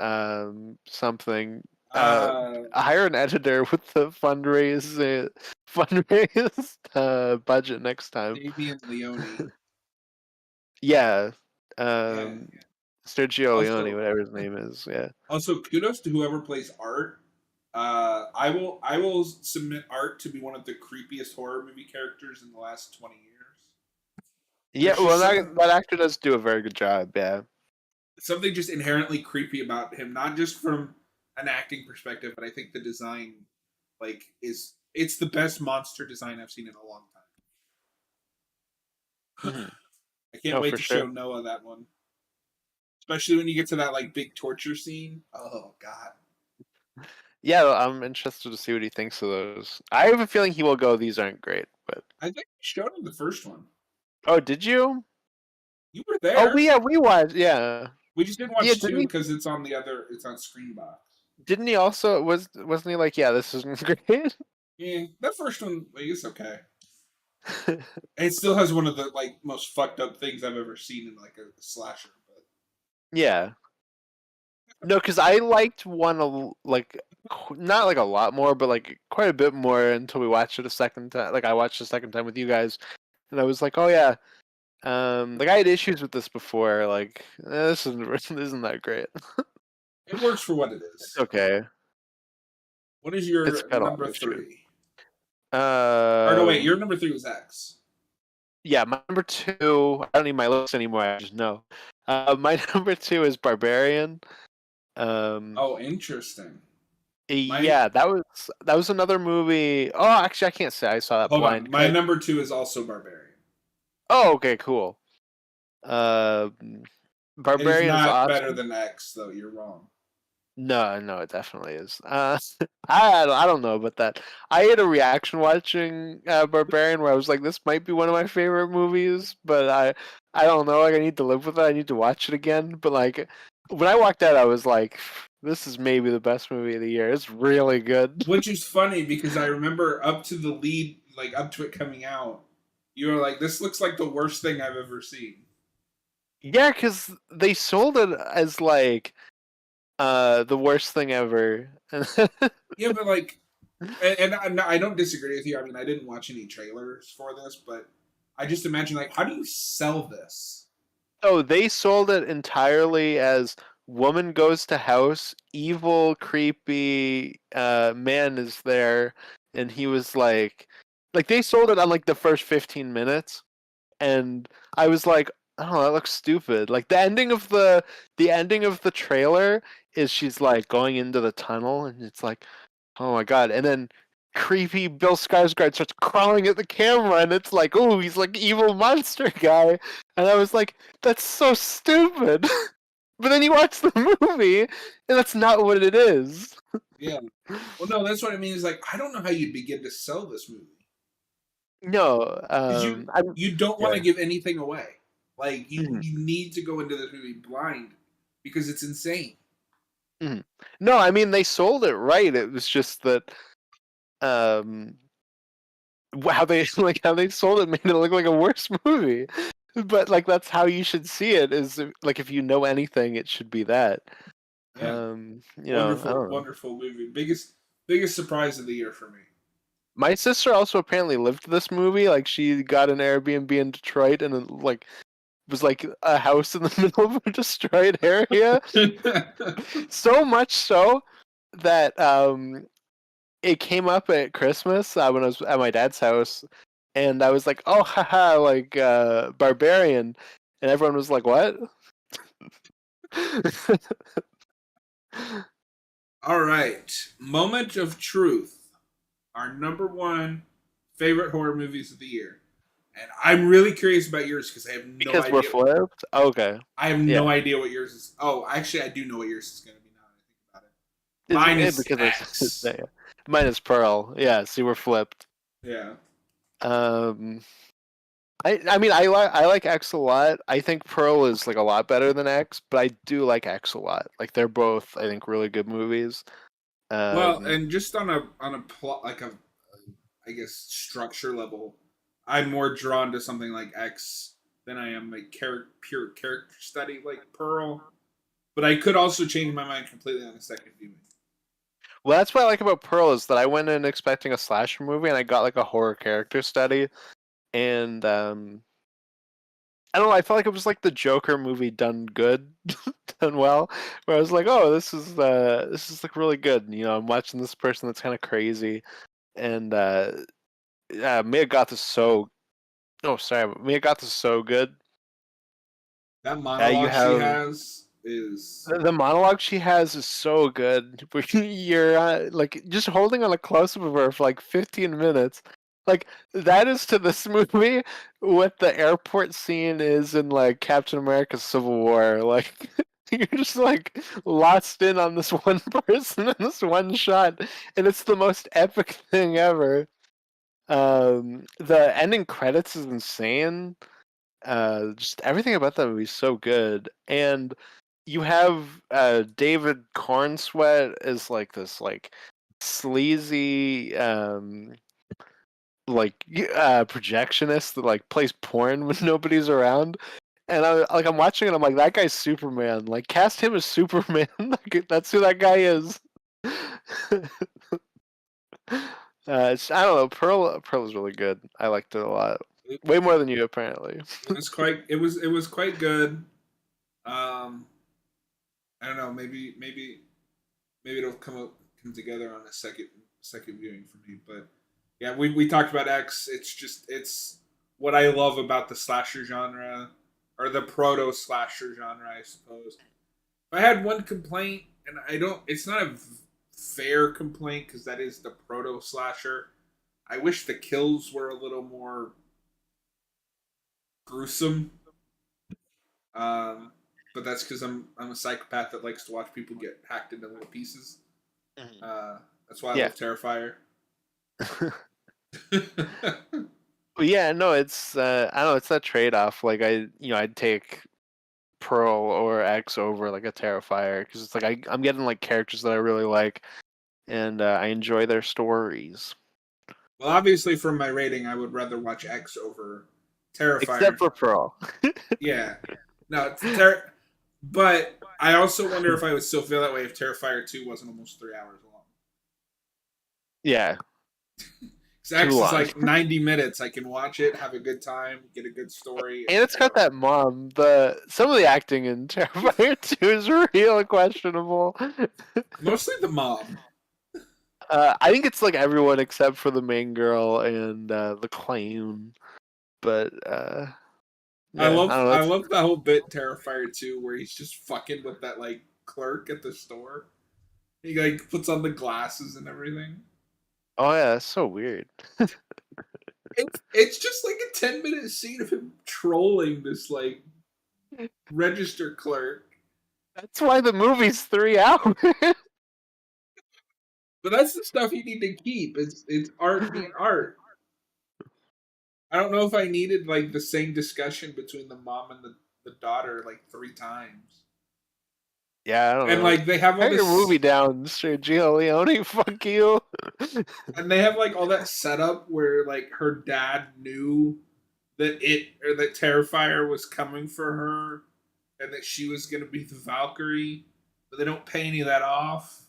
Something. uh, Hire an editor with the fundraise budget next time. Damien Leone. Yeah. Yeah. Um, Sergio Leone, Also, whatever his name is. Yeah. also kudos to whoever plays Art. I will submit Art to be one of the creepiest horror movie characters in the last 20 years. Yeah. There's Well, just something that actor does do a very good job. Yeah. something just inherently creepy about him, not just from an acting perspective, but I think the design it's the best monster design I've seen in a long time. Mhm. I can't Oh, wait for to sure. show Noah that one. Especially when you get to that like big torture scene. Oh god. Yeah, I'm interested to see what he thinks of those. I have a feeling he will go. These aren't great, but I think we showed him the first one. oh, did you? You were Oh, there. we watched. Yeah, We just didn't yeah. watch two because it's on Screenbox. Didn't he also wasn't he like, yeah, this isn't great? Yeah, that first one like, it's okay. It still has one of the like most fucked up things I've ever seen in like a slasher. But Yeah. No, because I liked one like not like a lot more, but like quite a bit more until we watched it a second time. Like I watched the second time with you guys, and I was like, oh yeah. Like I had issues with this before. Like this isn't that great. it works for what it It's is. okay. What is It's your got a lot of number issues. three? Or no, wait, your number three was X. Yeah, my number two. I don't need my list anymore. I just know. My number two is Barbarian. Um, Oh, interesting. My yeah, that was another movie. Oh, actually, I can't say I saw that hold on. blind. My number two is also Barbarian. Oh, okay, cool. Um, It is Barbarian's not better awesome. than X, though. You're wrong. No, it definitely is. I don't know about that. I had a reaction watching Barbarian where I was like, this might be one of my favorite movies, but I don't know. Like, I need to live with it. I need to watch it again. But like, when I walked out, I was like, this is maybe the best movie of the year. It's really good. Which is funny because I remember up to the lead, like up to it coming out, you were like, "This looks like the worst thing I've ever seen." Yeah, because they sold it as like the worst thing ever. Yeah, but like, and I don't disagree with you. I mean, I didn't watch any trailers for this, but I just imagine like, how do you sell this? Oh, they sold it entirely as woman goes to house, evil, creepy man is there, and he was like they sold it on like the first 15 minutes, and I was like, oh, that looks stupid. Like the ending of the trailer is she's like going into the tunnel, and it's like, oh my god, and then creepy Bill Skarsgård starts crawling at the camera, and it's like, oh, he's like evil monster guy, and I was like, that's so stupid. But then you watch the movie, and that's not what it is. Yeah. Well, no, that's what I mean. Is like, I don't know how you'd begin to sell this movie No, because you I'm you don't want yeah. to give anything away. Like Mhm, you need to go into this movie blind because it's insane. mhm. No, I mean they sold it right. It was just that um how they how they sold it made it look like a worse movie. But like that's how you should see it is like if you know anything it should be that. Yeah. I Wonderful, don't know. wonderful movie. Biggest surprise of the year for me. My sister also apparently lived this movie. Like she got an Airbnb in Detroit and it, like was like a house in the middle of a destroyed area. So much so that it came up at Christmas when I was at my dad's house, and I was like, "Oh, haha!" Like barbarian, and everyone was like, "What?" All right. Moment of Truth. Our number one favorite horror movies of the year. And I'm really curious about yours because I have no Because we're idea. flipped. Okay. I have no Yeah. idea what yours is. Oh, actually, I do know what yours is going to be now that I think about it. Mine is Because it's X. yeah. Mine is Pearl. Yeah. See, we're flipped. Yeah. Um. I mean I like X a lot. I think Pearl is like a lot better than X, but I do like X a lot. Like they're both I think really good movies. Well, Um and just on a plot like a I guess structure level, I'm more drawn to something like X than I am like pure character study like Pearl. But I could also change my mind completely on a second viewing. well that's what I like about Pearl is that I went in expecting a slasher movie and I got like a horror character study and I don't know, I felt like it was like the Joker movie done good, done well. Where I was like, oh, this is like really good. You know, I'm watching this person that's kind of crazy, and yeah, Mia Goth is so. Oh, sorry, Mia Goth is so good. That You monologue she have has is the monologue she has is so good. Where you're like just holding on a close up of her for like 15 minutes. Like that is to this movie what the airport scene is in like Captain America Civil War. Like you're just like lost in on this one person in this one shot, and it's the most epic thing ever. The ending credits is insane. Just everything about that movie is so good, and you have David Cornsweet is like this like sleazy projectionist that like plays porn when nobody's around. And I'm watching it. I'm like, that guy's Superman. Like, cast him as Superman. Like, that's who that guy is. I don't know. Pearl is really good. I liked it a lot. Way more than you apparently. it was quite good. Um, I don't know. Maybe it'll come together on a second viewing for me. But yeah, we talked about X. It's what I love about the slasher genre or the proto slasher genre, I suppose. If I had one complaint, and I don't, it's not a fair complaint because that is the proto slasher. I wish the kills were a little more gruesome. Um, but that's because I'm a psychopath that likes to watch people get hacked into little pieces. Mhm. Uh, that's why I Yeah. love Terrifier. But yeah, no, it's I don't know, it's that trade off. Like I'd take Pearl or X over like a Terrifier because it's like I'm getting like characters that I really like and I enjoy their stories. Well, obviously, from my rating, I would rather watch X over Terrifier. Except for Pearl. Yeah, no, but I also wonder if I would still feel that way if Terrifier 2 wasn't almost 3 hours long. Yeah, Because too X is long. like 90 minutes. I can watch it, have a good time, get a good story, and And it's got that mom. Some of the acting in Terrifier 2 is real questionable. mostly the mom. I think it's like everyone except for the main girl and the clown. But yeah, I don't know. I love the whole bit Terrifier 2 where he's just fucking with that like clerk at the store. He like puts on the glasses and everything. Oh yeah, that's so weird. It's just like a 10-minute scene of him trolling this like register clerk. That's why the movie's 3 hours. But that's the stuff you need to keep. It's art being art. I don't know if I needed like the same discussion between the mom and the daughter like 3 times. Yeah, I don't And know. like they have all Cut your movie this down, Sergio Leone. Fuck you. and they have like all that setup where like her dad knew that Terrifier was coming for her and that she was gonna be the Valkyrie, but they don't pay any of that off.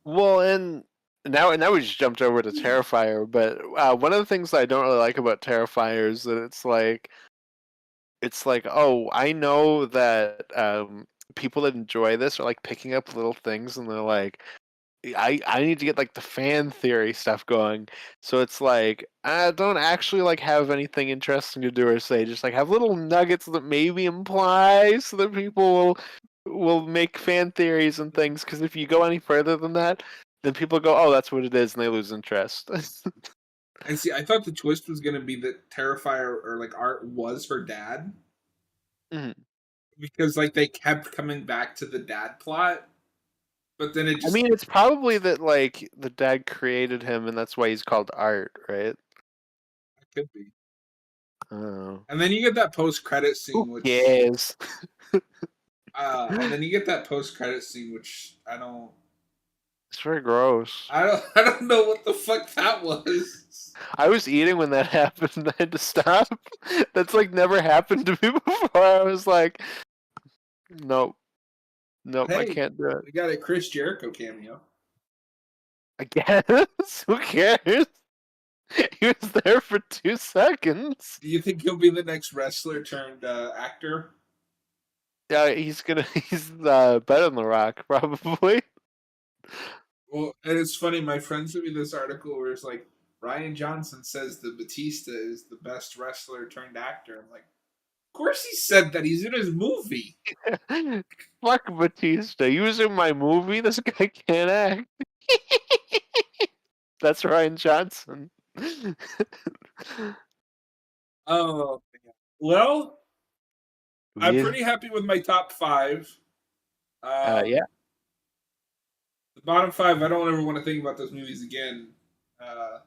Well, and now we just jumped over to Terrifier, but one of the things that I don't really like about Terrifier is that it's like, oh, I know that people that enjoy this are like picking up little things, and they're like, I need to get like the fan theory stuff going. So it's like I don't actually like have anything interesting to do or say. Just like have little nuggets that maybe imply so that people will will make fan theories and things, because if you go any further than that, then people go, "Oh, that's what it is," and they lose interest. And see, I thought the twist was gonna be that Terrifier or like Art was her dad Mhm. because like they kept coming back to the dad plot, but then it I just mean, it's probably that like the dad created him, and that's why he's called Art, right? could be. Oh, And then you get that post credit who scene, which cares? and then you get that post credit scene, which I don't. It's very gross. I don't know what the fuck that was. I was eating when that happened. I had to stop. That's like never happened to me before. I was like, nope, nope, I Hey, can't do it. we got a Chris Jericho cameo. I guess. Who cares? He was there for 2 seconds. Do you think he'll be the next wrestler turned actor? Yeah, he's better than The Rock, probably. Well, and it's funny. My friend sent me this article where it's like Ryan Johnson says that Batista is the best wrestler turned actor. I'm like, of course he said that. He's in his movie. Fuck Batista. You was in my movie? This guy can't act. That's Ryan Johnson. Oh, well, I'm Weird. pretty happy with my top five. Yeah. The bottom five, I don't ever want to think about those movies again. Uh,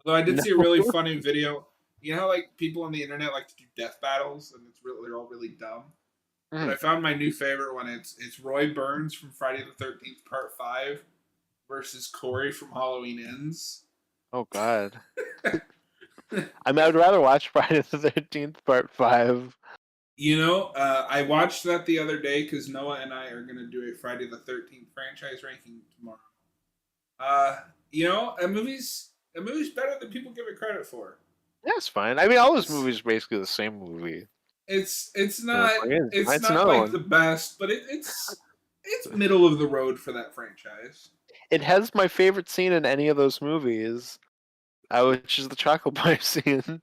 Although I did No. see a really funny video. You know how like people on the internet like to do death battles, and they're all really dumb. But I Mm. found my new favorite one. It's Roy Burns from Friday the 13th Part 5 versus Corey from Halloween Ends. Oh God. I mean, I'd rather watch Friday the 13th Part 5. You know, I watched that the other day because Noah and I are gonna do a Friday the 13th franchise ranking tomorrow. Uh, a movie's better than people give it credit for. Yeah, it's fine. I mean, all those It's movies are basically the same movie. it's You know, not it's like, it's it's not another like the one. best, but it's middle of the road for that franchise. It has my favorite scene in any of those movies, which is the chocolate bar scene.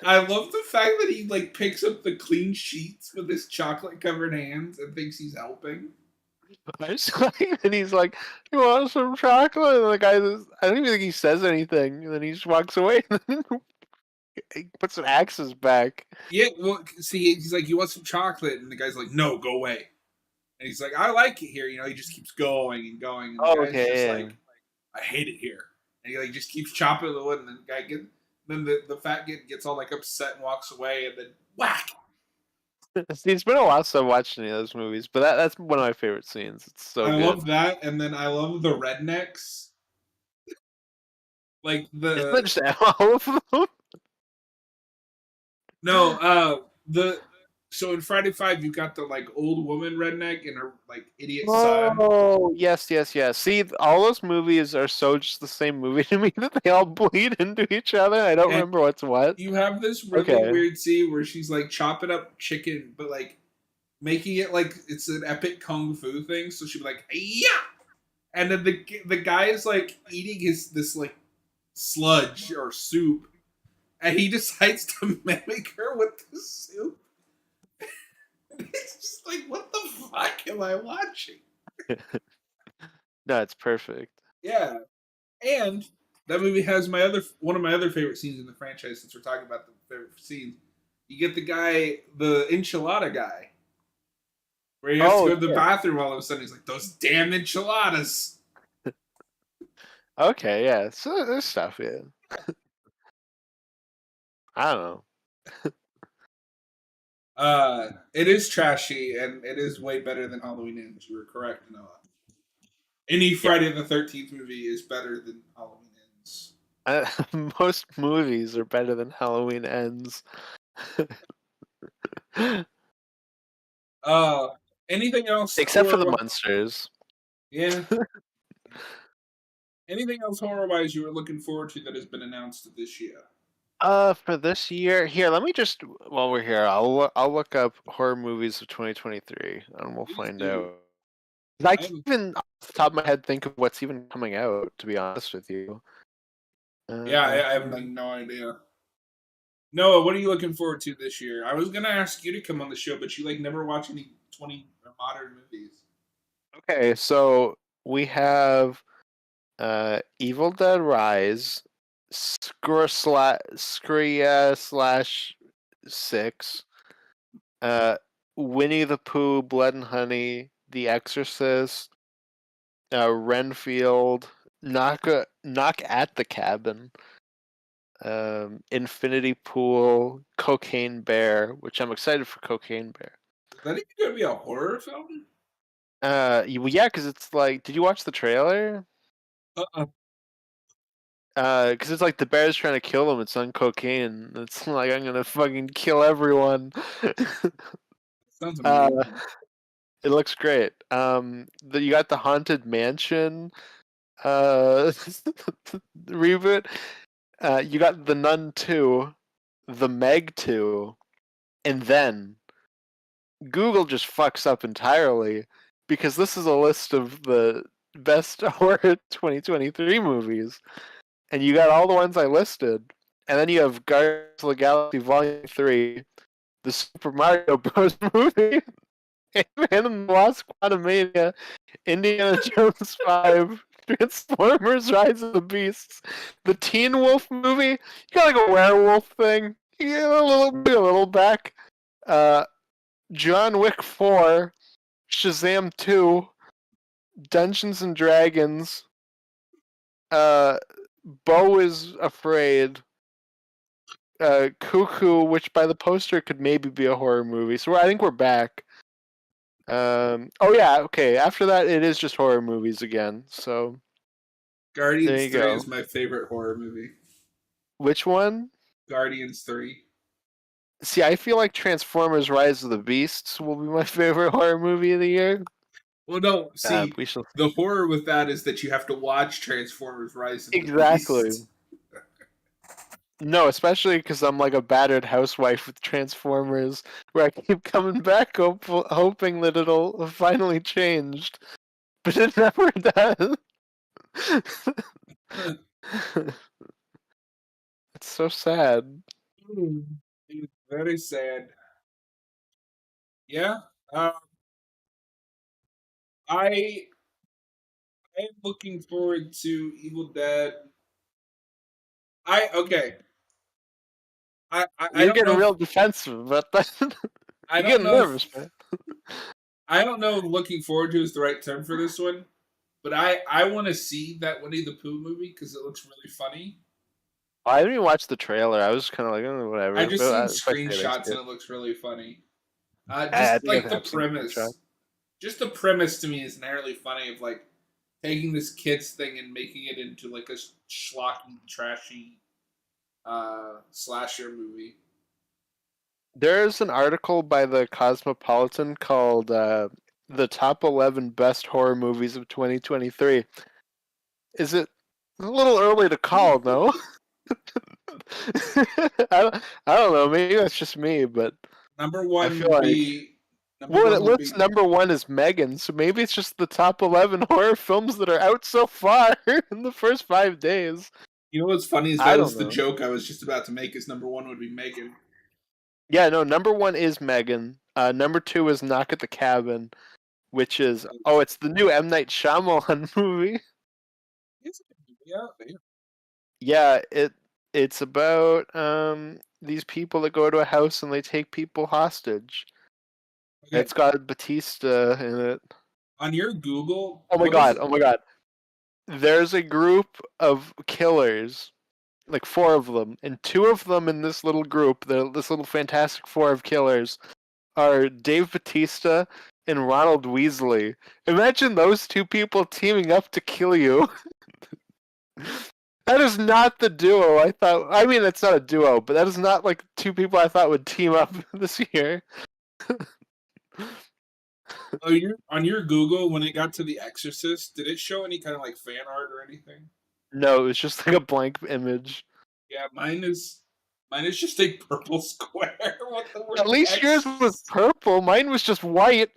I love the fact that he like picks up the clean sheets with his chocolate covered hands and thinks he's helping. And he's like, "You want some chocolate?" And the guy, I don't even think he says anything. And then he just walks away. And then he puts an axes back. Yeah, well, see, he's like, "You want some chocolate?" And the guy's like, "No, go away." And he's like, "I like it here." You know, he just keeps going and going, and the Oh, guy's just okay. like, "I hate it here." And he like just keeps chopping the wood, and then the guy then the fat kid gets all like upset and walks away, and then whack. See, it's been a while since I watched any of those movies, but that's one of my favorite scenes. It's so I good. love that, and then I love the rednecks, like Isn't that the just all of them? no, the so in Friday Five you got the like old woman redneck and her like idiot son. Oh, yes, yes, yes. See, all those movies are so just the same movie to me that they all bleed into each other. I don't And remember what's what. you have this really Okay. weird scene where she's like chopping up chicken, but like making it like it's an epic kung fu thing. So she'd be like, yeah, and then the guy is like eating his this like sludge or soup, and he decides to mimic her with the soup. It's just like, what the fuck am I watching? No, it's perfect. Yeah, and that movie has one of my other favorite scenes in the franchise. Since we're talking about the favorite scenes, you get the guy, the enchilada guy, where he has to Oh, go to the yeah. bathroom all of a sudden. He's like, "Those damn enchiladas!" Okay, yeah. So there's stuff, yeah. I don't know. It is trashy and it is way better than Halloween Ends. You were correct, Noah. Any Yeah. Friday the 13th movie is better than Halloween Ends. Most movies are better than Halloween Ends. Uh, Anything else Except for horror? the monsters. Yeah. Anything else horror wise you were looking forward to that has been announced this year? For this year, here, let me just while we're here, I'll look up horror movies of 2023, and we'll Please find do. out. 'Cause I I can't am, even off the top of my head think of what's even coming out. To be honest with you. yeah, I have Uh, like no idea. Noah, what are you looking forward to this year? I was gonna ask you to come on the show, but you like never watch any 20 or modern movies. Okay, so we have Evil Dead Rise, Scria slash 6, uh, Winnie the Pooh, Blood and Honey, The Exorcist, Renfield, Knock at the Cabin, Infinity Pool, Cocaine Bear, which I'm excited for Cocaine Bear. Is that even gonna be a horror film? Yeah, because it's like, did you watch the trailer? Uh-uh. Because it's like the bear's trying to kill him. It's on cocaine. It's like I'm gonna fucking kill everyone. Sounds uh, amazing. it looks great. You got the Haunted Mansion reboot. You got the Nun 2, the Meg 2, and then Google just fucks up entirely because this is a list of the best horror 2023 movies, and you got all the ones I listed, and then you have Guardians of the Galaxy Volume 3, the Super Mario Bros. Movie, Ant-Man and the Lost Quantumania, Indiana Jones 5, Transformers Rise of the Beasts, the Teen Wolf movie, you got like a werewolf thing, you got a little back, John Wick 4, Shazam 2, Dungeons and Dragons, Beau is Afraid, Cuckoo, which by the poster could maybe be a horror movie. So I think we're back. Oh yeah, okay. After that, it is just horror movies again. So there Guardians you 3 go. is my favorite horror movie. Which one? Guardians 3. See, I feel like Transformers: Rise of the Beasts will be my favorite horror movie of the year. Well, no, see, We shall the horror with that is that you have to watch Transformers Rise of the exactly. Beast. No, especially because I'm like a battered housewife with Transformers, where I keep coming back, hoping that it'll finally changed, but it never does. It's so sad. It's very sad. Yeah. Um, I am looking forward to Evil Dead. I okay. I You're don't getting know if real defensive about that. I You're don't getting know if nervous, man. I don't know if looking forward to is the right term for this one, but I want to see that Winnie the Pooh movie because it looks really funny. I didn't even watch the trailer. I was kind of like, oh, I whatever. just But seen if I see it, I screenshots see and it. it looks really funny. I Just think like I the have seen the screenshot. premise. Just the premise to me is inherently funny of like taking this kids thing and making it into like a schlocky, trashy slasher movie. There's an article by the Cosmopolitan called "The Top 11 Best Horror Movies of 2023." Is it a little early to call? No. I don't know. Maybe that's just me, but Number I one feel would like be number well, one it would lists be number one is Megan, so maybe it's just the top 11 horror films that are out so far in the first 5 days. you know what's funny is I that don't was the know. joke I was just about to make. Is number one would be Megan. Yeah, no. Number one is Megan. Number two is Knock at the Cabin, which is it's the new M Night Shyamalan movie. Yeah, Yeah, it's about these people that go to a house and they take people hostage. okay. It's got Batista in it. On your Google, Oh my what is god! it? Oh my god! There's a group of killers, like 4 of them, and 2 of them in this little group, this little Fantastic Four of killers, are Dave Batista and Ronald Weasley. Imagine those 2 people teaming up to kill you. That is not the duo I thought. I mean, it's not a duo, but that is not like 2 people I thought would team up this year. On your Google, when it got to The Exorcist, did it show any kind of like fan art or anything? No, it was just like a blank image. Yeah, mine is just a purple square with the word At least X. yours was purple. Mine was just white.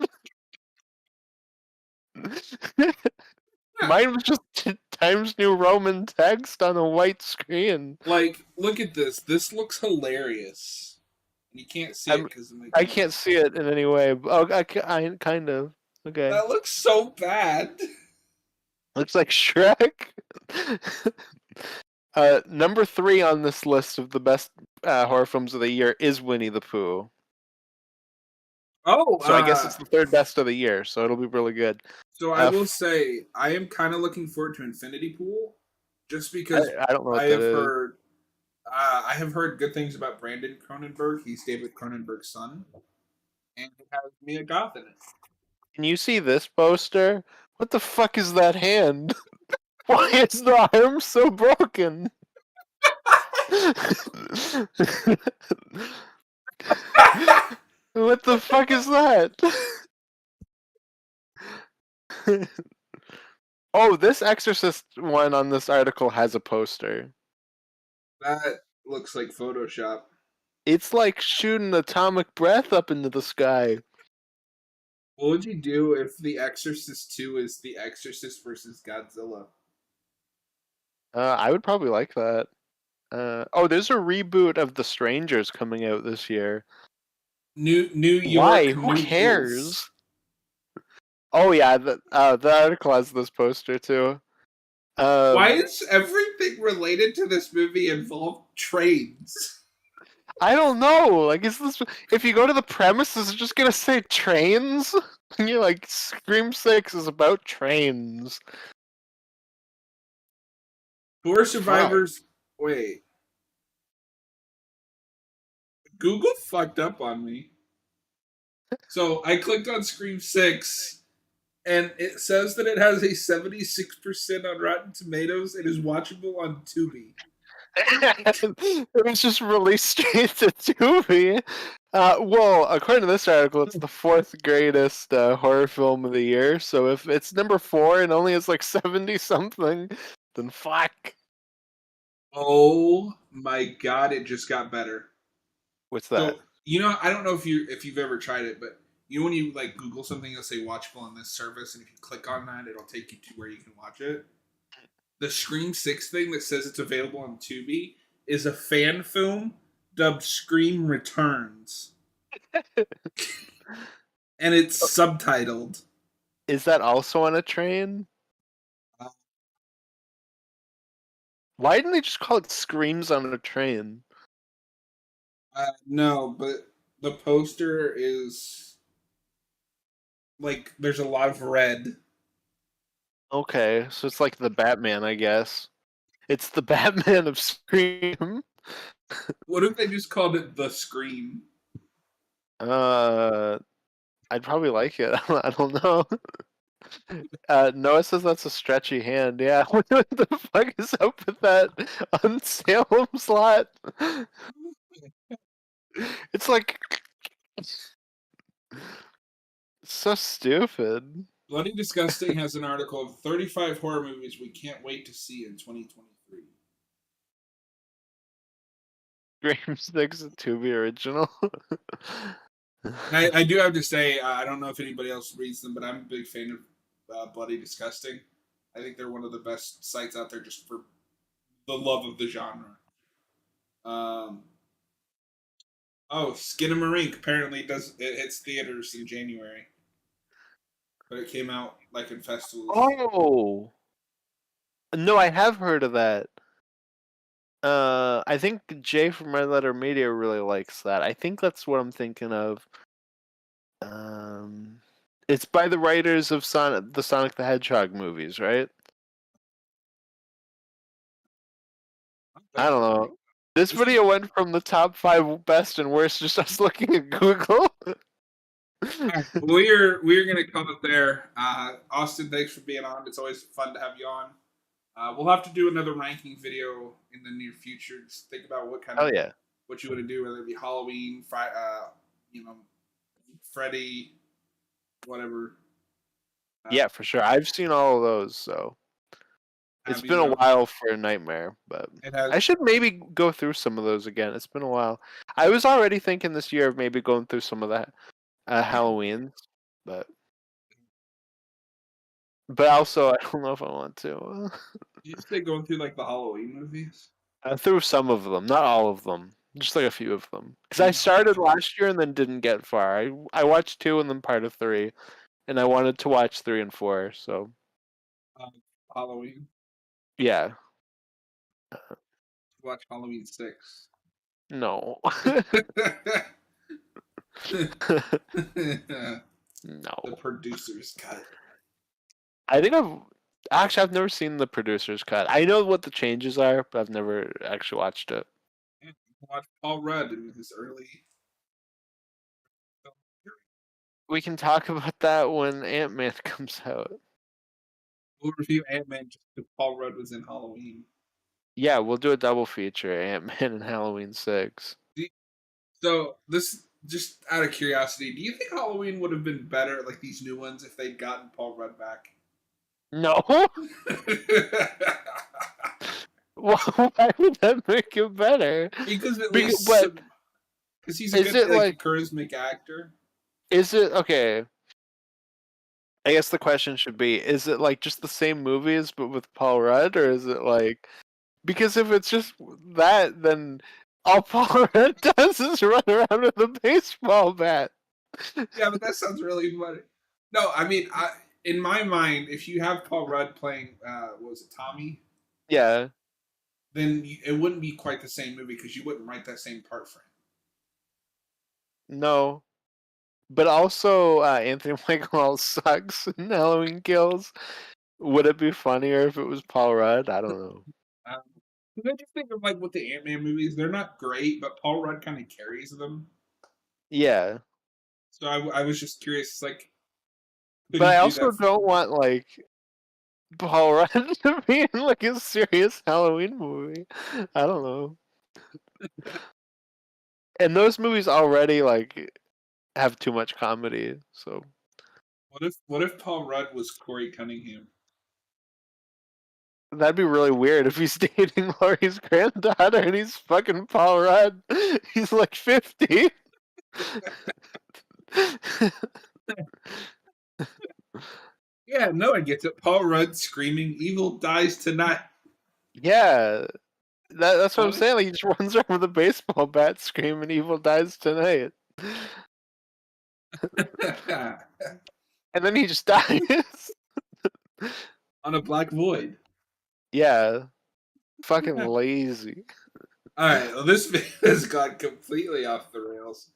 Mine was just Times New Roman text on a white screen. Like, look at this. This looks hilarious. You can't see it because of my I camera. can't see it in any way. Oh, I kind of. Okay. That looks so bad. Looks like Shrek. Number 3 on this list of the best horror films of the year is Winnie the Pooh. Oh, So I guess it's the 3rd best of the year, so it'll be really good. so I will say I am kind of looking forward to Infinity Pool, just because I don't know what I that have is. heard I have heard good things about Brandon Cronenberg. He's David Cronenberg's son, and it has Mia Goth in it. Can you see this poster? What the fuck is that hand? Why is the arm so broken? What the fuck is that? Oh, this Exorcist one on this article has a poster. That looks like Photoshop. It's like shooting atomic breath up into the sky. What would you do if The Exorcist 2 is The Exorcist versus Godzilla? I would probably like that. Oh, there's a reboot of The Strangers coming out this year. New York. Why? Who New cares? Rules. Oh yeah, the article has this poster too. Why is everything related to this movie involve trains? I don't know. Like, is this? If you go to the premise, is it just gonna say trains? And you're like, Scream 6 is about trains. Who are survivors? Wait. Google fucked up on me. So I clicked on Scream 6, and it says that it has a 76% on Rotten Tomatoes and is watchable on Tubi. It was just released straight to Tubi. Well, according to this article, it's the 4th greatest horror film of the year. So if it's number 4 and only has like 70 something, then fuck. Oh my god, it just got better. What's that? So, I don't know if you've ever tried it, but when you like Google something, it'll say watchable on this service, and if you click on that, it'll take you to where you can watch it. The Scream 6 thing that says it's available on Tubi is a fan film dubbed Scream Returns. And it's subtitled. Is that also on a train? Why didn't they just call it Screams on a Train? No, but the poster is like there's a lot of red. Okay, so it's like the Batman, I guess. It's the Batman of Scream. What if they just called it The Scream? I'd probably like it. I don't know. Noah says that's a stretchy hand. Yeah, what the fuck is up with that Salem slot? It's like so stupid. Bloody Disgusting has an article of 35 horror movies we can't wait to see in 2023. Scream 6 Tubi original. I do have to say, I don't know if anybody else reads them, but I'm a big fan of Bloody Disgusting. I think they're one of the best sites out there just for the love of the genre. Skinamarink apparently it hits theaters in January, but it came out like in festivals. Oh, no, I have heard of that. I think Jay from Red Letter Media really likes that. I think that's what I'm thinking of. It's by the writers of the Sonic the Hedgehog movies, right? I don't know. This video went from the top 5 best and worst just us looking at Google. We're gonna cut it there. Austin, thanks for being on. It's always fun to have you on. We'll have to do another ranking video in the near future. Just think about what kind of what you want to do, whether it be Halloween, Freddy, whatever. Yeah, for sure. I've seen all of those, so it's been a while for a Nightmare, but I should maybe go through some of those again. It's been a while. I was already thinking this year of maybe going through some of that Halloween, but But also, I don't know if I want to. Did you say going through like the Halloween movies? I threw some of them, not all of them, just like a few of them. Because I started last year and then didn't get far. I watched 2 and then part of 3, and I wanted to watch 3 and 4. So Halloween. yeah, Watch Halloween 6. no, The no. producer's cut. I think I've never seen the producer's cut. I know what the changes are, but I've never actually watched it. Watch Paul Rudd in his early film career. We can talk about that when Ant-Man comes out. We'll review Ant-Man just because Paul Rudd was in Halloween. Yeah, we'll do a double feature, Ant-Man and Halloween 6. So this, just out of curiosity, do you think Halloween would have been better, like these new ones, if they'd gotten Paul Rudd back? No. Why would that make it better? Because at Because, least, because he's a is good, it like, charismatic actor. Is it okay? I guess the question should be: is it like just the same movies but with Paul Rudd, or is it like because if it's just that, then all Paul Rudd does is run around with a baseball bat. Yeah, but that sounds really funny. No, I mean, in my mind, if you have Paul Rudd playing, what was it, Tommy? Yeah. Then it wouldn't be quite the same movie because you wouldn't write that same part for him. No. But also, Anthony Michael sucks in Halloween Kills. Would it be funnier if it was Paul Rudd? I don't know. Because I just think of like with the Ant-Man movies, they're not great, but Paul Rudd kind of carries them. Yeah. So I was just curious, like, But I also don't want like Paul Rudd to be in like a serious Halloween movie. I don't know. And those movies already like have too much comedy. So what if Paul Rudd was Corey Cunningham? that'd be really weird if he's dating Laurie's granddaughter and he's fucking Paul Rudd. He's like 50. Yeah, no, I get it. Paul Rudd screaming, "Evil dies tonight." Yeah. That's what I'm saying. Like, he just runs around with a baseball bat screaming "Evil dies tonight." And then he just dies. On a black void. Yeah. Fucking lazy. Alright, well, this video has gone completely off the rails.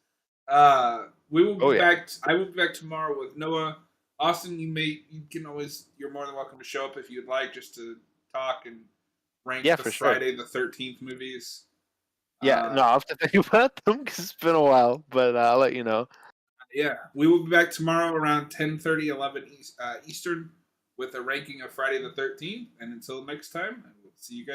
We will be back. I will be back tomorrow with Noah. Austin, you're more than welcome to show up if you'd like, just to talk and rank the Friday the 13th movies. Yeah, no, I'll have to think about them because it's been a while, but I'll let you know. Yeah, we will be back tomorrow around 10:30, 11 Eastern with a ranking of Friday the 13th. And until next time, we'll see you guys.